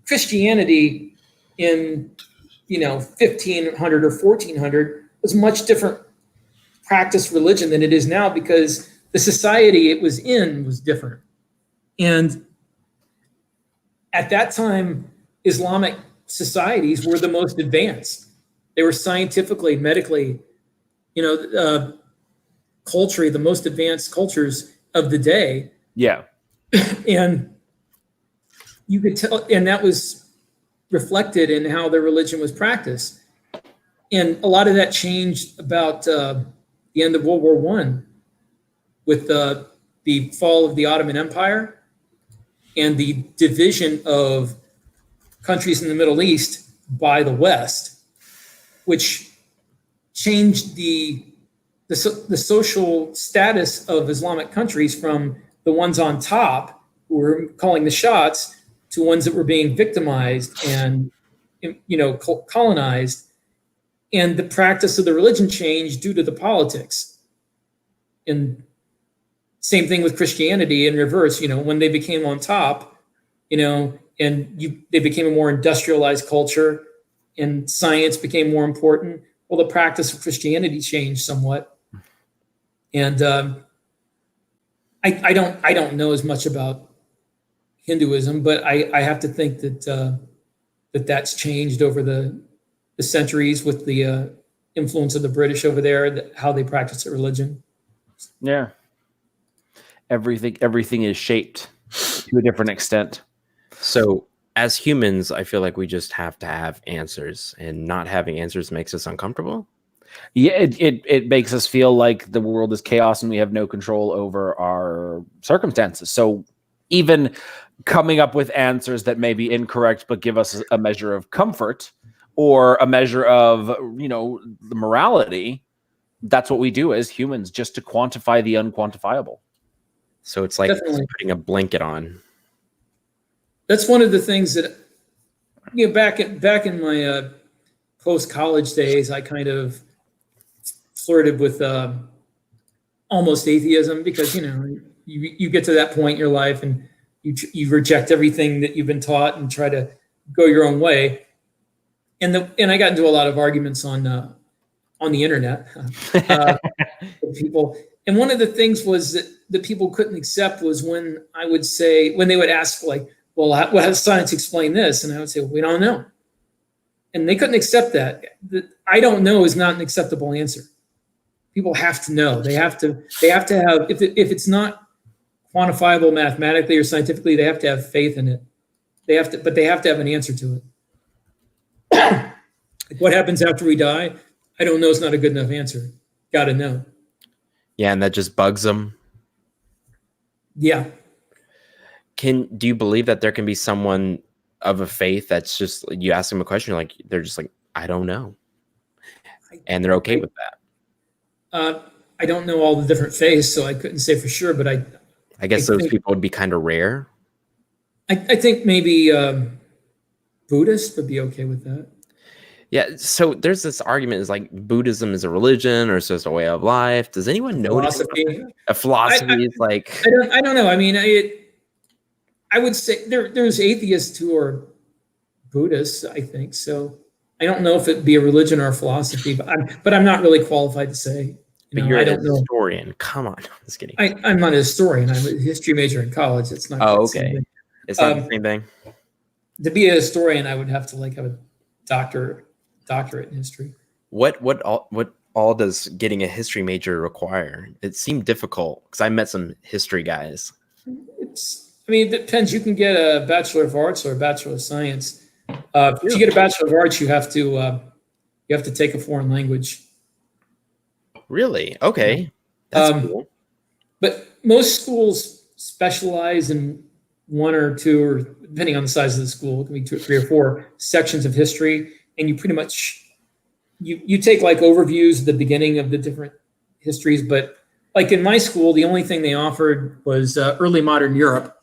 Christianity in 1500 or 1400 was much different practice religion than it is now, because the society it was in was different. And at that time, Islamic societies were the most advanced. They were scientifically, medically, culturally, the most advanced cultures of the day. Yeah. And you could tell, and that was reflected in how their religion was practiced. And a lot of that changed about the end of World War I, with the fall of the Ottoman Empire and the division of countries in the Middle East by the West, which changed the social status of Islamic countries from the ones on top who were calling the shots to ones that were being victimized and colonized, and the practice of the religion changed due to the politics. And same thing with Christianity in reverse. When they became on top, and they became a more industrialized culture, and science became more important. Well, the practice of Christianity changed somewhat, and I don't know as much about Hinduism, but I have to think that that's changed over the centuries with the influence of the British over there, how they practice their religion. Yeah. Everything is shaped to a different extent. So as humans, I feel like we just have to have answers, and not having answers makes us uncomfortable. Yeah, it makes us feel like the world is chaos and we have no control over our circumstances. So even coming up with answers that may be incorrect but give us a measure of comfort or a measure of, the morality, that's what we do as humans, just to quantify the unquantifiable. So it's like Definitely. putting a blanket on. That's one of the things that, back in my post-college days, I kind of flirted with almost atheism, because you get to that point in your life and you reject everything that you've been taught and try to go your own way. And I got into a lot of arguments on the internet with people. And one of the things was that people couldn't accept was when they would ask, like, well, how does science explain this? And I would say, well, we don't know. And they couldn't accept that. I don't know is not an acceptable answer. People have to know. They have to have, if it's not quantifiable mathematically or scientifically, they have to have faith in it. But they have to have an answer to it. Like, what happens after we die? I don't know is not a good enough answer. Got to know. Yeah, and that just bugs them. Yeah. Do you believe that there can be someone of a faith that's just, you ask them a question, they're just like, I don't know, and they're okay with that? I don't know all the different faiths, so I couldn't say for sure. But I guess those people would be kind of rare. I think maybe Buddhists would be okay with that. Yeah. So there's this argument is like Buddhism is a religion or it's just a way of life. Does anyone know a philosophy is like? I don't know. I mean, I would say there's atheists who are Buddhists, I think. So I don't know if it'd be a religion or a philosophy, but I'm not really qualified to say. You're a historian. Come on, just kidding. I'm not a historian. I'm a history major in college. It's not. Oh, okay. It's not the same thing. To be a historian, I would have to have a doctorate in history. What all does getting a history major require? It seemed difficult because I met some history guys. It depends. You can get a Bachelor of Arts or a Bachelor of Science. If you get a Bachelor of Arts, you have to take a foreign language. Really? Okay. That's cool. But most schools specialize in one or two, or depending on the size of the school, it can be 2 or 3 or 4 sections of history. And you pretty much, you take overviews at the beginning of the different histories. But like in my school, the only thing they offered was early modern Europe.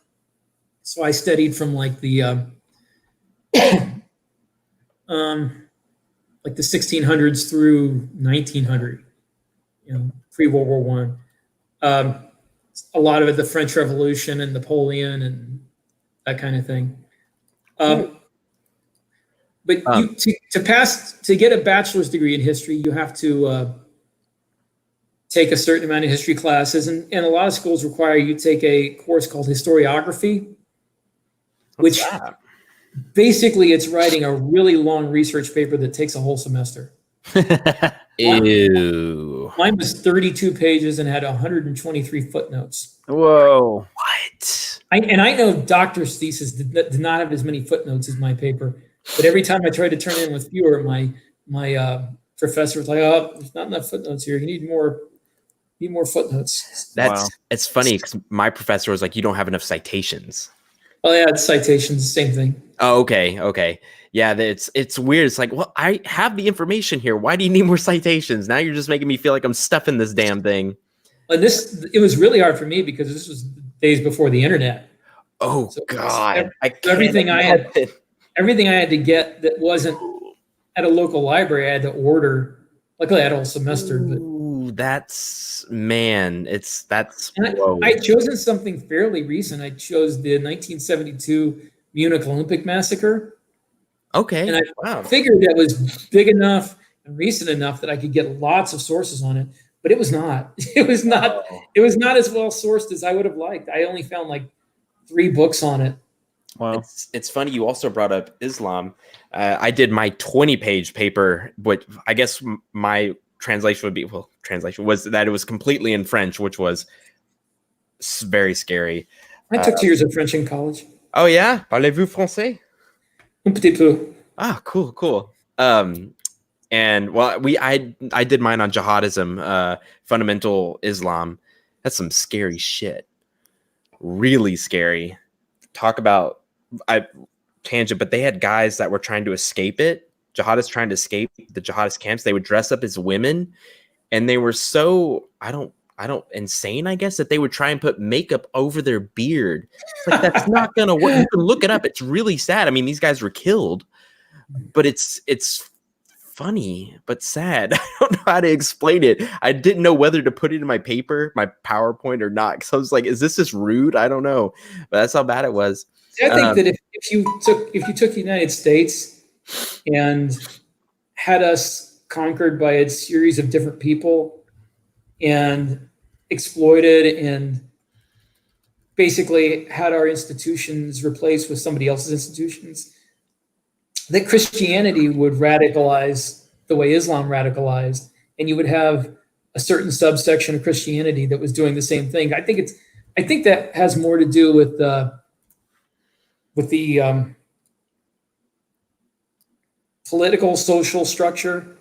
So I studied from the 1600s through 1900. Pre-World War I. A lot of it, the French Revolution and Napoleon and that kind of thing. But to get a bachelor's degree in history, you have to take a certain amount of history classes, and a lot of schools require you take a course called historiography, which basically it's writing a really long research paper that takes a whole semester. Ew. Mine was 32 pages and had 123 footnotes. Whoa. What? I know doctor's thesis did not have as many footnotes as my paper, but every time I tried to turn in with fewer, my professor was like, "Oh, there's not enough footnotes here. You need more footnotes." It's funny because my professor was like, "You don't have enough citations." Oh yeah, it's citations, same thing. Oh, okay. Yeah, it's weird. It's like, well, I have the information here. Why do you need more citations? Now you're just making me feel like I'm stuffing this damn thing. And it was really hard for me because this was days before the internet. Oh So God, I can't everything I had, imagine. everything I had to get that wasn't at a local library, I had to order. Luckily, I had a whole semester, but Ooh, that's I had chosen something fairly recent. I chose the 1972 Munich Olympic massacre, okay. and I figured that was big enough and recent enough that I could get lots of sources on it. But it was not. It was not. It was not as well sourced as I would have liked. I only found like 3 books on it. Wow. It's funny you also brought up Islam. I did my 20-page paper, but I guess my translation was that it was completely in French, which was very scary. I took 2 years of French in college. Oh yeah, parlez-vous français? Un petit peu. Ah, cool. And well, I did mine on jihadism, fundamental Islam. That's some scary shit. Really scary. Talk about tangent, but they had guys that were trying to escape it. Jihadists trying to escape the jihadist camps. They would dress up as women, and they were so I don't insane, I guess, that they would try and put makeup over their beard. It's like that's not gonna work. You can look it up. It's really sad. I mean, these guys were killed, but it's funny but sad. I don't know how to explain it. I didn't know whether to put it in my paper, my PowerPoint, or not. Because I was like, is this just rude? I don't know. But that's how bad it was. I think that if you took the United States and had us conquered by a series of different people and exploited and basically had our institutions replaced with somebody else's institutions, that Christianity would radicalize the way Islam radicalized, and you would have a certain subsection of Christianity that was doing the same thing. I think that has more to do with the political, social structure,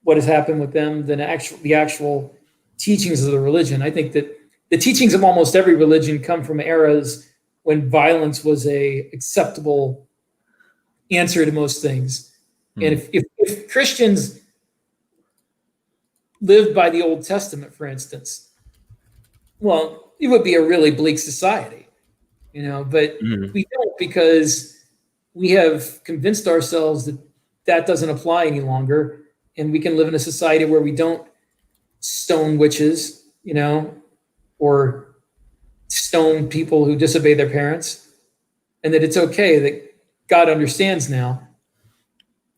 what has happened with them, than the actual teachings of the religion. I think that the teachings of almost every religion come from eras when violence was a acceptable answer to most things. And if Christians lived by the Old Testament, for instance, well, it would be a really bleak society, but we don't, because we have convinced ourselves that that doesn't apply any longer, and we can live in a society where we don't stone witches, or stone people who disobey their parents, and that it's okay, that God understands now.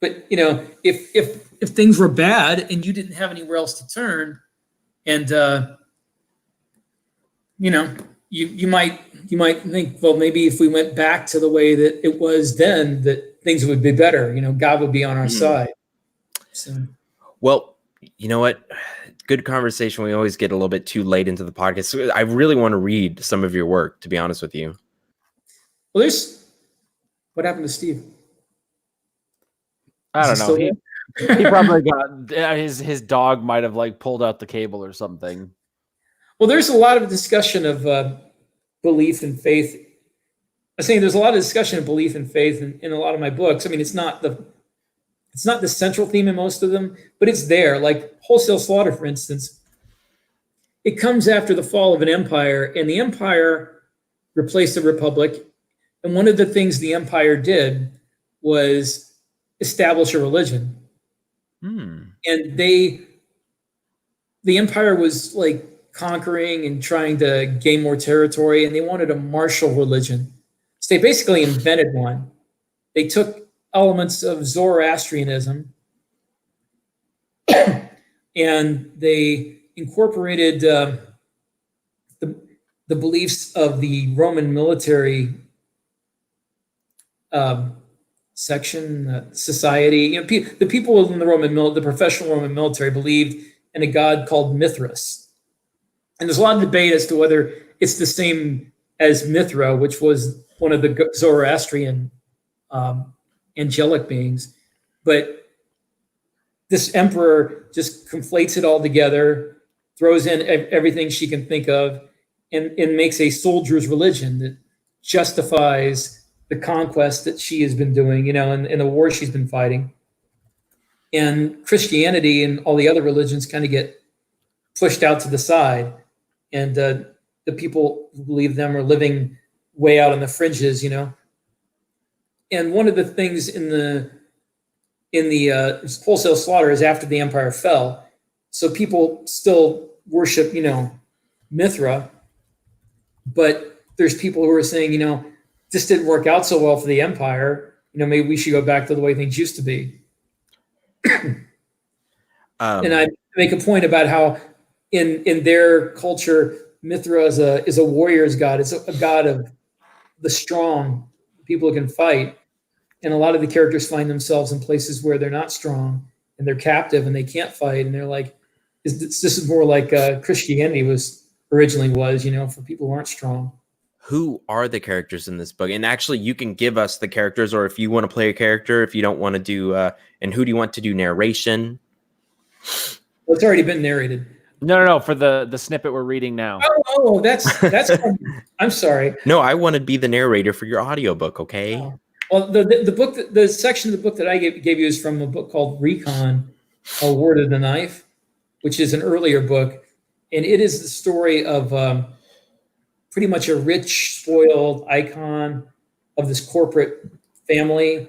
But if things were bad and you didn't have anywhere else to turn, and you might think, well, maybe if we went back to the way that it was then, that things would be better. God would be on our side. So, well, you know what? Good conversation. We always get a little bit too late into the podcast. So I really want to read some of your work, to be honest with you. Well, what happened to Steve? I don't know. He probably got his dog might have pulled out the cable or something. Well, there's a lot of discussion of belief and faith. I'm saying there's a lot of discussion of belief and faith in a lot of my books. I mean, it's not the central theme in most of them, but it's there. Like wholesale slaughter, for instance, it comes after the fall of an empire, and the empire replaced the republic. And one of the things the empire did was establish a religion. And the empire was conquering and trying to gain more territory, and they wanted a martial religion. So they basically invented one. They took elements of Zoroastrianism and they incorporated the beliefs of the Roman military section, society. The people within the professional Roman military believed in a god called Mithras. And there's a lot of debate as to whether it's the same as Mithra, which was one of the Zoroastrian angelic beings. But this emperor just conflates it all together, throws in everything she can think of, and makes a soldier's religion that justifies the conquest that she has been doing, and the war she's been fighting. And Christianity and all the other religions kind of get pushed out to the side, and the people who believe them are living way out on the fringes, And one of the things in the wholesale slaughter is after the empire fell, so people still worship, Mithra, but there's people who are saying, this didn't work out so well for the empire. Maybe we should go back to the way things used to be. And I make a point about how in their culture, Mithra is a warrior's god. It's a god of the strong, people who can fight. And a lot of the characters find themselves in places where they're not strong and they're captive and they can't fight. And they're like, this is more like Christianity originally was, for people who aren't strong. Who are the characters in this book? And actually, you can give us the characters, or if you want to play a character, if you don't want to do, and who do you want to do narration? Well, it's already been narrated. No. For the snippet we're reading now. Oh, that's. I'm sorry. No, I want to be the narrator for your audiobook. Okay. Oh. Well, the book, the section of the book that I gave you is from a book called Recon, A Word of the Knife, which is an earlier book, and it is the story of pretty much a rich, spoiled icon of this corporate family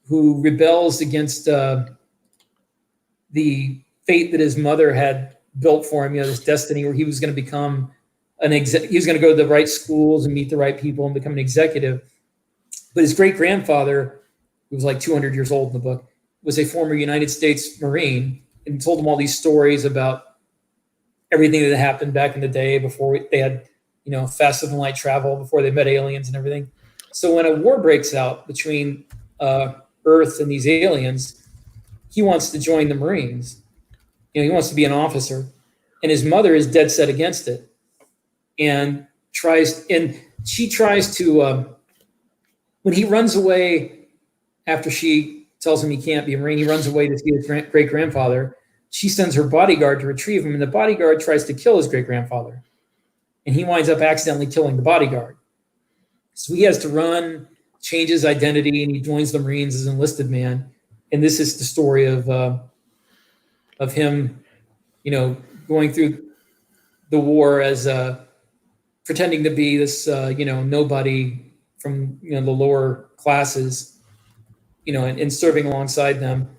who rebels against the fate that his mother had built for him. This destiny where he was going to become he was going to go to the right schools and meet the right people and become an executive. But his great-grandfather, who was like 200 years old in the book, was a former United States Marine and told him all these stories about everything that happened back in the day before they had, faster than light travel, before they met aliens and everything. So when a war breaks out between Earth and these aliens, he wants to join the Marines. He wants to be an officer. And his mother is dead set against it and she tries to... when he runs away after she tells him he can't be a Marine, he runs away to see his great-grandfather. She sends her bodyguard to retrieve him, and the bodyguard tries to kill his great-grandfather. And he winds up accidentally killing the bodyguard. So he has to run, change his identity, and he joins the Marines as an enlisted man. And this is the story of him, going through the war as pretending to be this, nobody from the lower classes, and serving alongside them,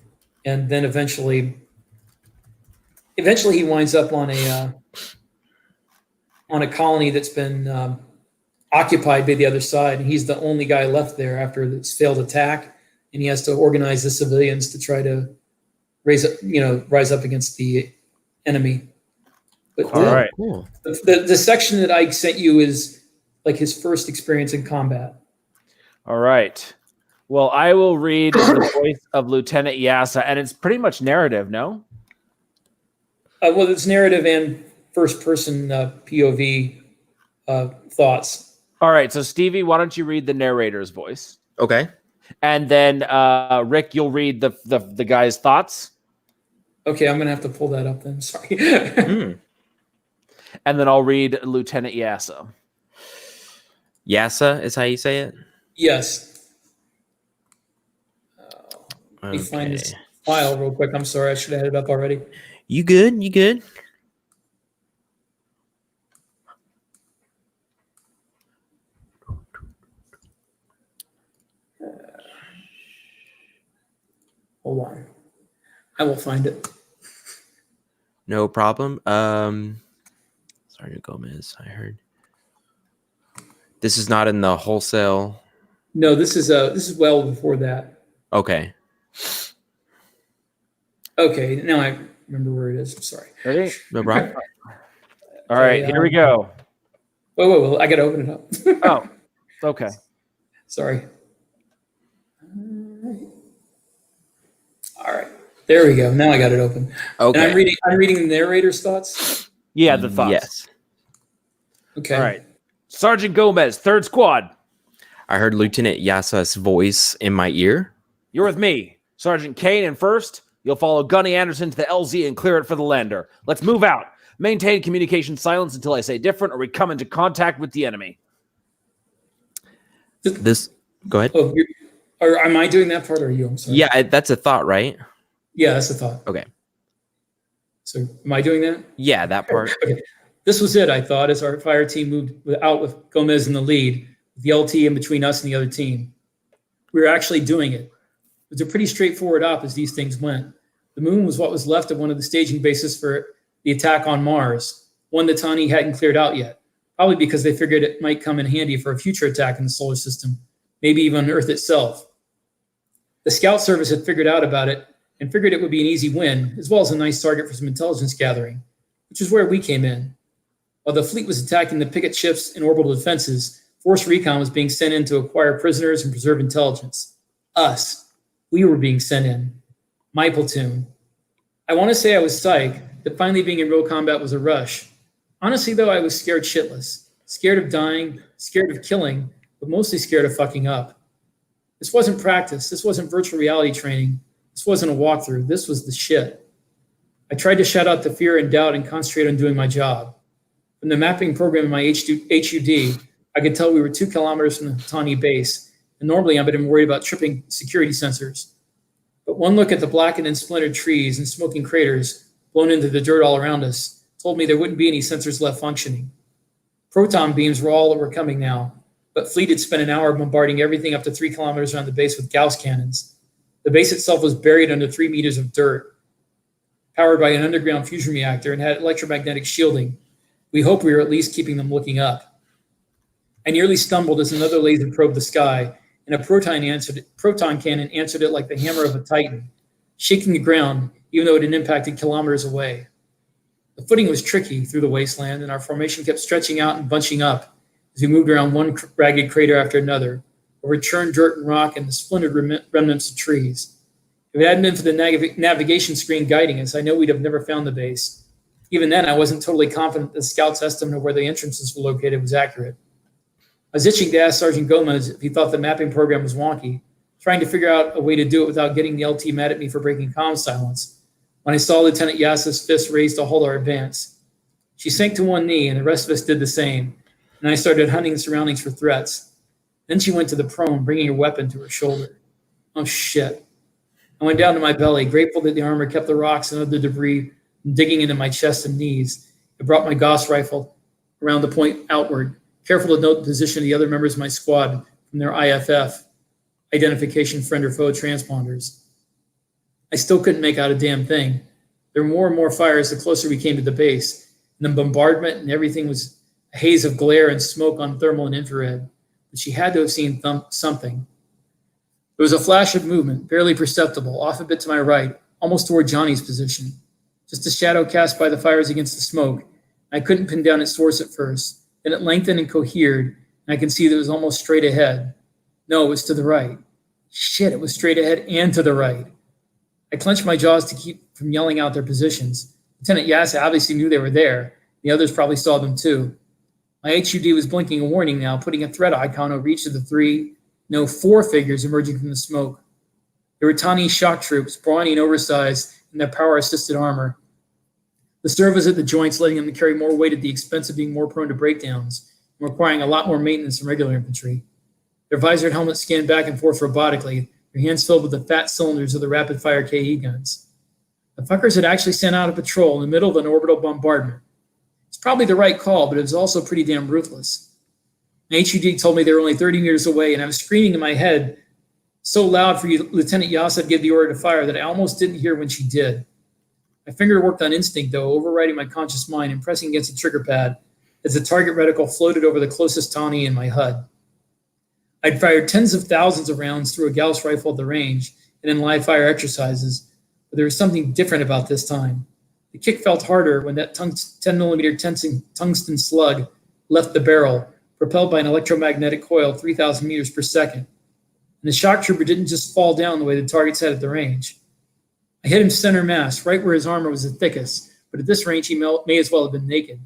and then eventually he winds up on a colony that's been occupied by the other side, and he's the only guy left there after this failed attack, and he has to organize the civilians to try to rise up against the enemy. But all right, cool. The section that I sent you is like his first experience in combat. All right. Well, I will read the voice of Lieutenant Yasa, and it's pretty much narrative, no? Well, it's narrative and first-person POV thoughts. All right. So, Stevie, why don't you read the narrator's voice? Okay. And then, Rick, you'll read the guy's thoughts. Okay, I'm going to have to pull that up then. Sorry. And then I'll read Lieutenant Yasa. Yasa is how you say it? Yes. Let me find this file real quick. I'm sorry. I should have had it up already. You good? You good? Hold on. I will find it. No problem. Sergeant Gomez, I heard. This is not in the wholesale. No, this is well before that. Okay. Okay, now I remember where it is. I'm sorry. Ready? No problem. All right, here we go. Wait, I got to open it up. Oh, okay. Sorry. All right. There we go. Now I got it open. Okay. And I'm reading the narrator's thoughts. Yeah, the thoughts. Yes. Okay. All right. Sergeant Gomez, 3rd Squad. I heard Lieutenant Yasa's voice in my ear. You're with me. Sergeant Kane in 1st. You'll follow Gunny Anderson to the LZ and clear it for the lander. Let's move out. Maintain communication silence until I say different or we come into contact with the enemy. This Go ahead. Oh, or am I doing that part or are you? I'm sorry. Yeah, that's a thought, right? Yeah, that's the thought. Okay. So am I doing that? Yeah, that part. Okay. This was it, I thought, as our fire team moved out with Gomez in the lead, with the LT in between us and the other team. We were actually doing it. It was a pretty straightforward op as these things went. The moon was what was left of one of the staging bases for the attack on Mars, one that Tani hadn't cleared out yet, probably because they figured it might come in handy for a future attack in the solar system, maybe even on Earth itself. The scout service had figured out about it and figured it would be an easy win, as well as a nice target for some intelligence gathering, which is where we came in. While the fleet was attacking the picket ships and orbital defenses, Force Recon was being sent in to acquire prisoners and preserve intelligence. Us. We were being sent in. My platoon. I want to say I was psyched that finally being in real combat was a rush. Honestly, though, I was scared shitless. Scared of dying, scared of killing, but mostly scared of fucking up. This wasn't practice. This wasn't virtual reality training. This wasn't a walkthrough. This was the shit. I tried to shut out the fear and doubt and concentrate on doing my job. From the mapping program in my HUD, I could tell we were 2 kilometers from the Tani base, and normally I've been worried about tripping security sensors. But one look at the blackened and splintered trees and smoking craters blown into the dirt all around us told me there wouldn't be any sensors left functioning. Proton beams were all that were coming now, but Fleet had spent an hour bombarding everything up to 3 kilometers around the base with Gauss cannons. The base itself was buried under 3 meters of dirt, powered by an underground fusion reactor, and had electromagnetic shielding. We hoped we were at least keeping them looking up. I nearly stumbled as another laser probed the sky, and a proton cannon answered it like the hammer of a titan, shaking the ground even though it had impacted kilometers away. The footing was tricky through the wasteland, and our formation kept stretching out and bunching up as we moved around one ragged crater after another, over churned dirt and rock and the splintered remnants of trees. If it hadn't been for the navigation screen guiding us, I know we'd have never found the base. Even then, I wasn't totally confident the scout's estimate of where the entrances were located was accurate. I was itching to ask Sergeant Gomez if he thought the mapping program was wonky, trying to figure out a way to do it without getting the LT mad at me for breaking comm silence, when I saw Lieutenant Yasa's fist raised to hold our advance. She sank to one knee, and the rest of us did the same, and I started hunting the surroundings for threats. Then she went to the prone, bringing her weapon to her shoulder. Oh, shit. I went down to my belly, grateful that the armor kept the rocks and other debris from digging into my chest and knees. I brought my Gauss rifle around the point outward, careful to note the position of the other members of my squad from their IFF, identification friend or foe transponders. I still couldn't make out a damn thing. There were more and more fires the closer we came to the base, and the bombardment and everything was a haze of glare and smoke on thermal and infrared. But she had to have seen something. There was a flash of movement, barely perceptible, off a bit to my right, almost toward Johnny's position. Just a shadow cast by the fires against the smoke. I couldn't pin down its source at first. Then it lengthened and cohered, and I could see that it was almost straight ahead. No, it was to the right. Shit, it was straight ahead and to the right. I clenched my jaws to keep from yelling out their positions. Lieutenant Yassa obviously knew they were there. The others probably saw them too. My HUD was blinking a warning now, putting a threat icon over each of the 4 figures emerging from the smoke. They were Tani shock troops, brawny and oversized in their power-assisted armor. The serve was at the joints, letting them carry more weight at the expense of being more prone to breakdowns and requiring a lot more maintenance than regular infantry. Their visored helmets scanned back and forth robotically, their hands filled with the fat cylinders of the rapid-fire KE guns. The fuckers had actually sent out a patrol in the middle of an orbital bombardment. It's probably the right call, but it was also pretty damn ruthless. My HUD told me they were only 30 meters away, and I was screaming in my head so loud for Lieutenant Yassa to give the order to fire that I almost didn't hear when she did. My finger worked on instinct, though, overriding my conscious mind and pressing against the trigger pad as the target reticle floated over the closest Tani in my HUD. I'd fired tens of thousands of rounds through a Gauss rifle at the range and in live fire exercises, but there was something different about this time. The kick felt harder when that 10-millimeter tungsten slug left the barrel, propelled by an electromagnetic coil 3,000 meters per second. And the shock trooper didn't just fall down the way the targets had at the range. I hit him center mass, right where his armor was the thickest, but at this range he may as well have been naked.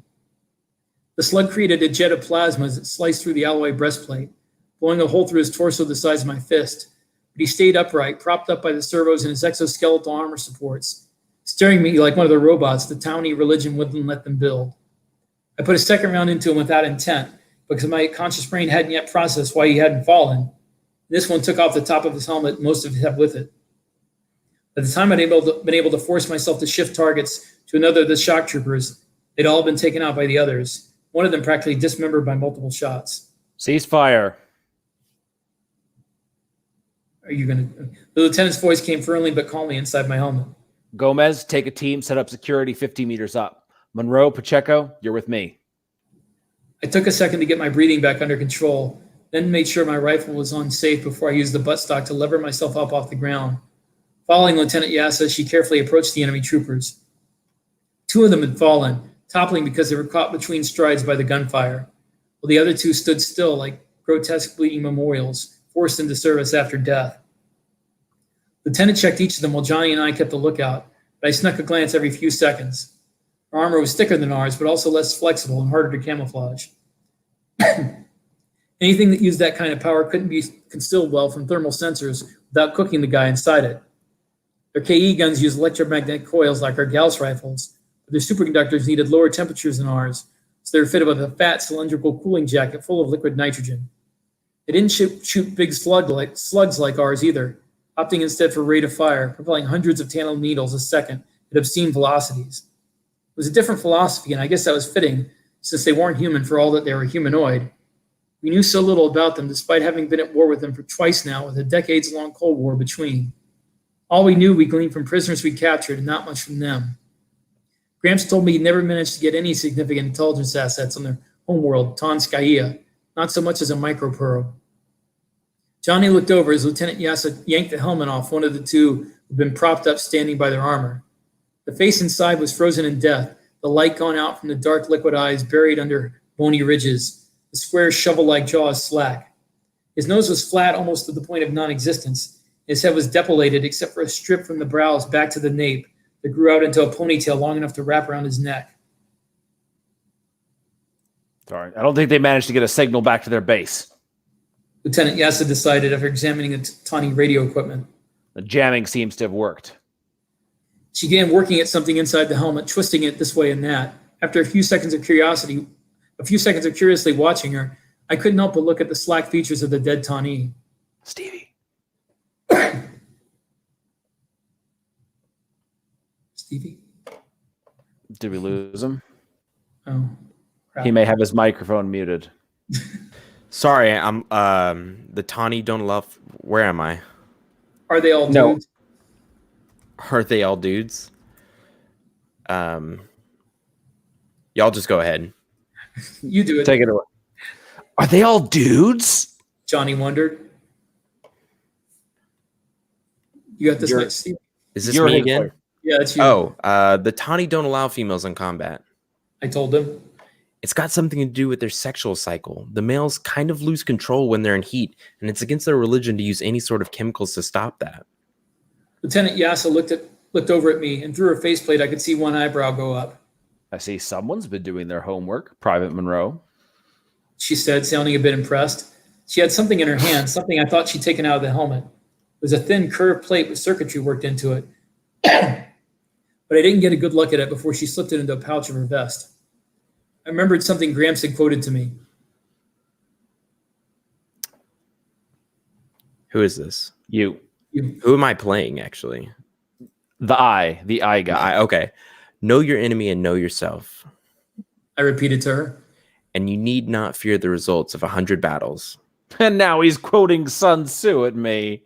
The slug created a jet of plasma as it sliced through the alloy breastplate, blowing a hole through his torso the size of my fist. But he stayed upright, propped up by the servos and his exoskeletal armor supports, staring at me like one of the robots the towny religion wouldn't let them build. I put a second round into him without intent, because my conscious brain hadn't yet processed why he hadn't fallen. This one took off the top of his helmet, most of it had with it. By the time I'd been able to force myself to shift targets to another of the shock troopers, they'd all been taken out by the others, one of them practically dismembered by multiple shots. Ceasefire. Are you going to... The lieutenant's voice came firmly but calmly inside my helmet. Gomez, take a team, set up security 50 meters up. Monroe, Pacheco, you're with me. I took a second to get my breathing back under control, then made sure my rifle was on safe before I used the buttstock to lever myself up off the ground. Following Lieutenant Yassa, she carefully approached the enemy troopers. 2 of them had fallen, toppling because they were caught between strides by the gunfire, while the other 2 stood still like grotesque bleeding memorials, forced into service after death. Lieutenant checked each of them while Johnny and I kept a lookout, but I snuck a glance every few seconds. Her armor was thicker than ours, but also less flexible and harder to camouflage. Anything that used that kind of power couldn't be concealed well from thermal sensors without cooking the guy inside it. Their KE guns used electromagnetic coils like our Gauss rifles, but their superconductors needed lower temperatures than ours, so they were fitted with a fat cylindrical cooling jacket full of liquid nitrogen. They didn't shoot big slugs like ours either, opting instead for rate of fire, propelling hundreds of tandem needles a second at obscene velocities. It was a different philosophy, and I guess that was fitting, since they weren't human for all that they were humanoid. We knew so little about them, despite having been at war with them for twice now, with a decades-long Cold War between. All we knew we gleaned from prisoners we captured, and not much from them. Gramps told me he'd never managed to get any significant intelligence assets on their homeworld, Tonskaya, not so much as a microprobe. Johnny looked over as Lieutenant Yassa yanked the helmet off one of the 2 who'd been propped up standing by their armor. The face inside was frozen in death, the light gone out from the dark liquid eyes buried under bony ridges, the square shovel-like jaws slack. His nose was flat almost to the point of non-existence. His head was depilated except for a strip from the brows back to the nape that grew out into a ponytail long enough to wrap around his neck. Sorry, I don't think they managed to get a signal back to their base. Lieutenant Yassa decided after examining the Tani radio equipment. The jamming seems to have worked. She began working at something inside the helmet, twisting it this way and that. After a few seconds of curiously watching her, I couldn't help but look at the slack features of the dead Tani. Stevie. Stevie? Did we lose him? Oh, crap. He may have his microphone muted. Sorry, I'm the Tawny don't love. Where am I? Are they all No. dudes? Are they all dudes? Y'all just go ahead. You do it. Take it away. Are they all dudes? Johnny wondered. You got this You're- next, Steve? Is this You're me his again? player. Yeah, it's you. Oh, the Tawny don't allow females in combat. I told him. It's got something to do with their sexual cycle. The males kind of lose control when they're in heat, and it's against their religion to use any sort of chemicals to stop that. Lieutenant Yassa looked over at me, and through her faceplate, I could see one eyebrow go up. I see someone's been doing their homework. Private Monroe. She said, sounding a bit impressed. She had something in her hand, something I thought she'd taken out of the helmet. It was a thin, curved plate with circuitry worked into it. But I didn't get a good look at it before she slipped it into a pouch of her vest. I remembered something Gramps had quoted to me. Who is this? You. Who am I playing, actually? The eye guy. Okay. Know your enemy and know yourself. I repeated to her. And you need not fear the results of 100 battles. And now he's quoting Sun Tzu at me.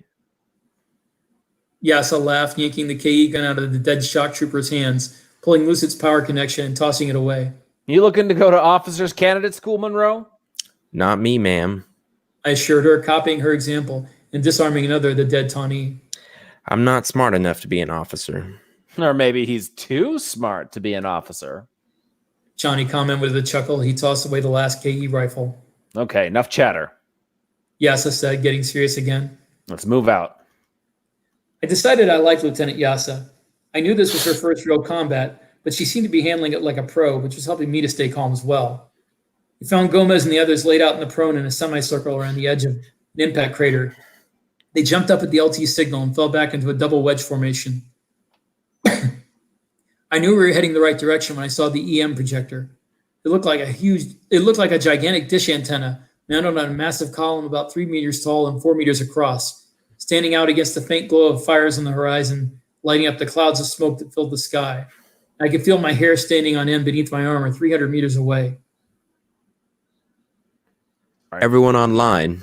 Yassa laughed, yanking the KE gun out of the dead shock trooper's hands, pulling loose its power connection and tossing it away. You looking to go to officers candidate school, Monroe? Not me, ma'am. I assured her, copying her example and disarming another of the dead Tawny. I'm not smart enough to be an officer. Or maybe he's too smart to be an officer. Johnny commented with a chuckle. He tossed away the last KE rifle. Okay, enough chatter. Yassa said, getting serious again. Let's move out. I decided I liked Lieutenant Yassa. I knew this was her first real combat, but she seemed to be handling it like a pro, which was helping me to stay calm as well. We found Gomez and the others laid out in the prone in a semicircle around the edge of an impact crater. They jumped up at the LT signal and fell back into a double wedge formation. I knew we were heading the right direction when I saw the EM projector. It looked like a gigantic dish antenna mounted on a massive column about 3 meters tall and 4 meters across, standing out against the faint glow of fires on the horizon, lighting up the clouds of smoke that filled the sky. I could feel my hair standing on end beneath my armor 300 meters away. Everyone online.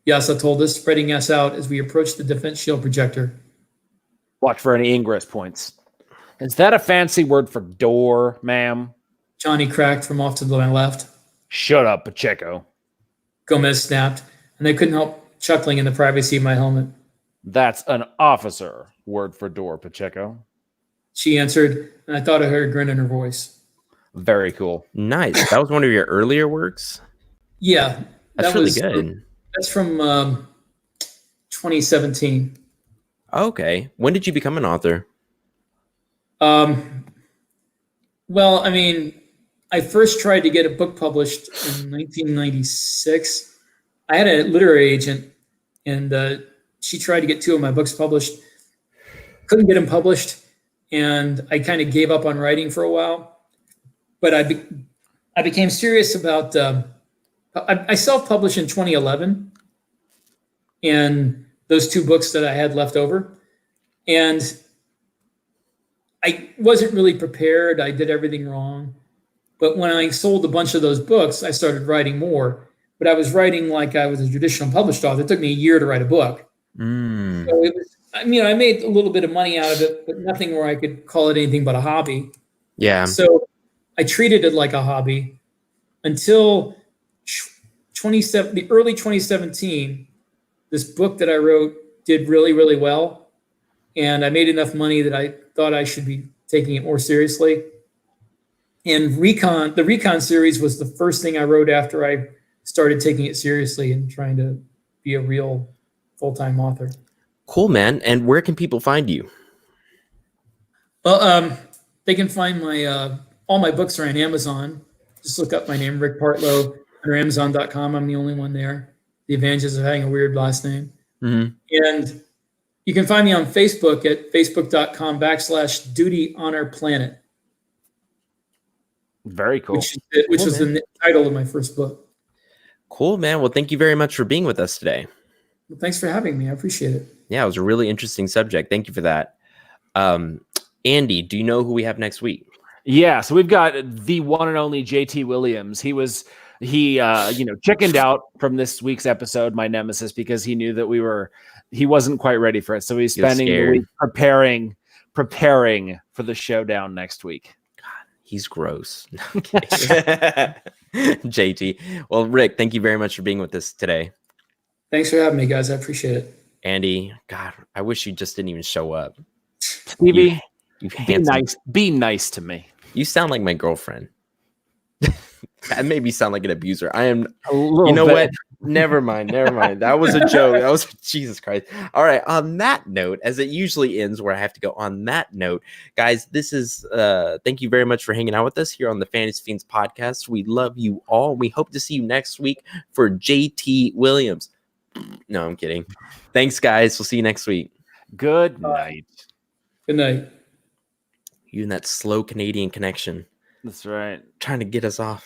Yasa told us, spreading us out as we approached the defense shield projector. Watch for any ingress points. Is that a fancy word for door, ma'am? Johnny cracked from off to my left. Shut up, Pacheco. Gomez snapped, and I couldn't help chuckling in the privacy of my helmet. That's an officer word for door, Pacheco. She answered, and I thought I heard a grin in her voice. Very cool. Nice. That was one of your earlier works? Yeah. That's really good. That's from 2017. Okay. When did you become an author? Well, I mean, I first tried to get a book published in 1996. I had a literary agent, and she tried to get 2 of my books published. Couldn't get them published, and I kind of gave up on writing for a while. But I became serious about. I self-published in 2011, and those 2 books that I had left over, and I wasn't really prepared. I did everything wrong. But when I sold a bunch of those books, I started writing more. But I was writing like I was a traditional published author. It took me a year to write a book. So it was, I made a little bit of money out of it, but nothing where I could call it anything but a hobby. Yeah. So I treated it like a hobby until the early 2017. This book that I wrote did really, really well. And I made enough money that I thought I should be taking it more seriously. And the Recon series was the first thing I wrote after I started taking it seriously and trying to be a real full-time author. Cool, man. And where can people find you? Well, they can find all my books are on Amazon. Just look up my name, Rick Partlow, under Amazon.com. I'm the only one there. The advantages of having a weird last name. Mm-hmm. And you can find me on Facebook at facebook.com/Duty Honor Planet. Very cool. Which was the title of my first book. Cool, man. Well, thank you very much for being with us today. Well, thanks for having me. I appreciate it. Yeah, it was a really interesting subject. Thank you for that. Andy, do you know who we have next week? Yeah, so we've got the one and only JT Williams. He chickened out from this week's episode, My Nemesis, because he knew that he wasn't quite ready for it. So he's spending the week preparing for the showdown next week. He's gross. JT. Well, Rick, thank you very much for being with us today. Thanks for having me, guys. I appreciate it. Andy, God, I wish you just didn't even show up. Stevie, you be nice to me. You sound like my girlfriend. That made me sound like an abuser. I am. You know what? Never mind. That was a joke. That was Jesus Christ. All right. On that note, as it usually ends, where I have to go on that note, guys, this is thank you very much for hanging out with us here on the Fantasy Fiends podcast. We love you all. We hope to see you next week for JT Williams. No, I'm kidding. Thanks, guys. We'll see you next week. Good night. Good night. You and that slow Canadian connection. That's right. Trying to get us off.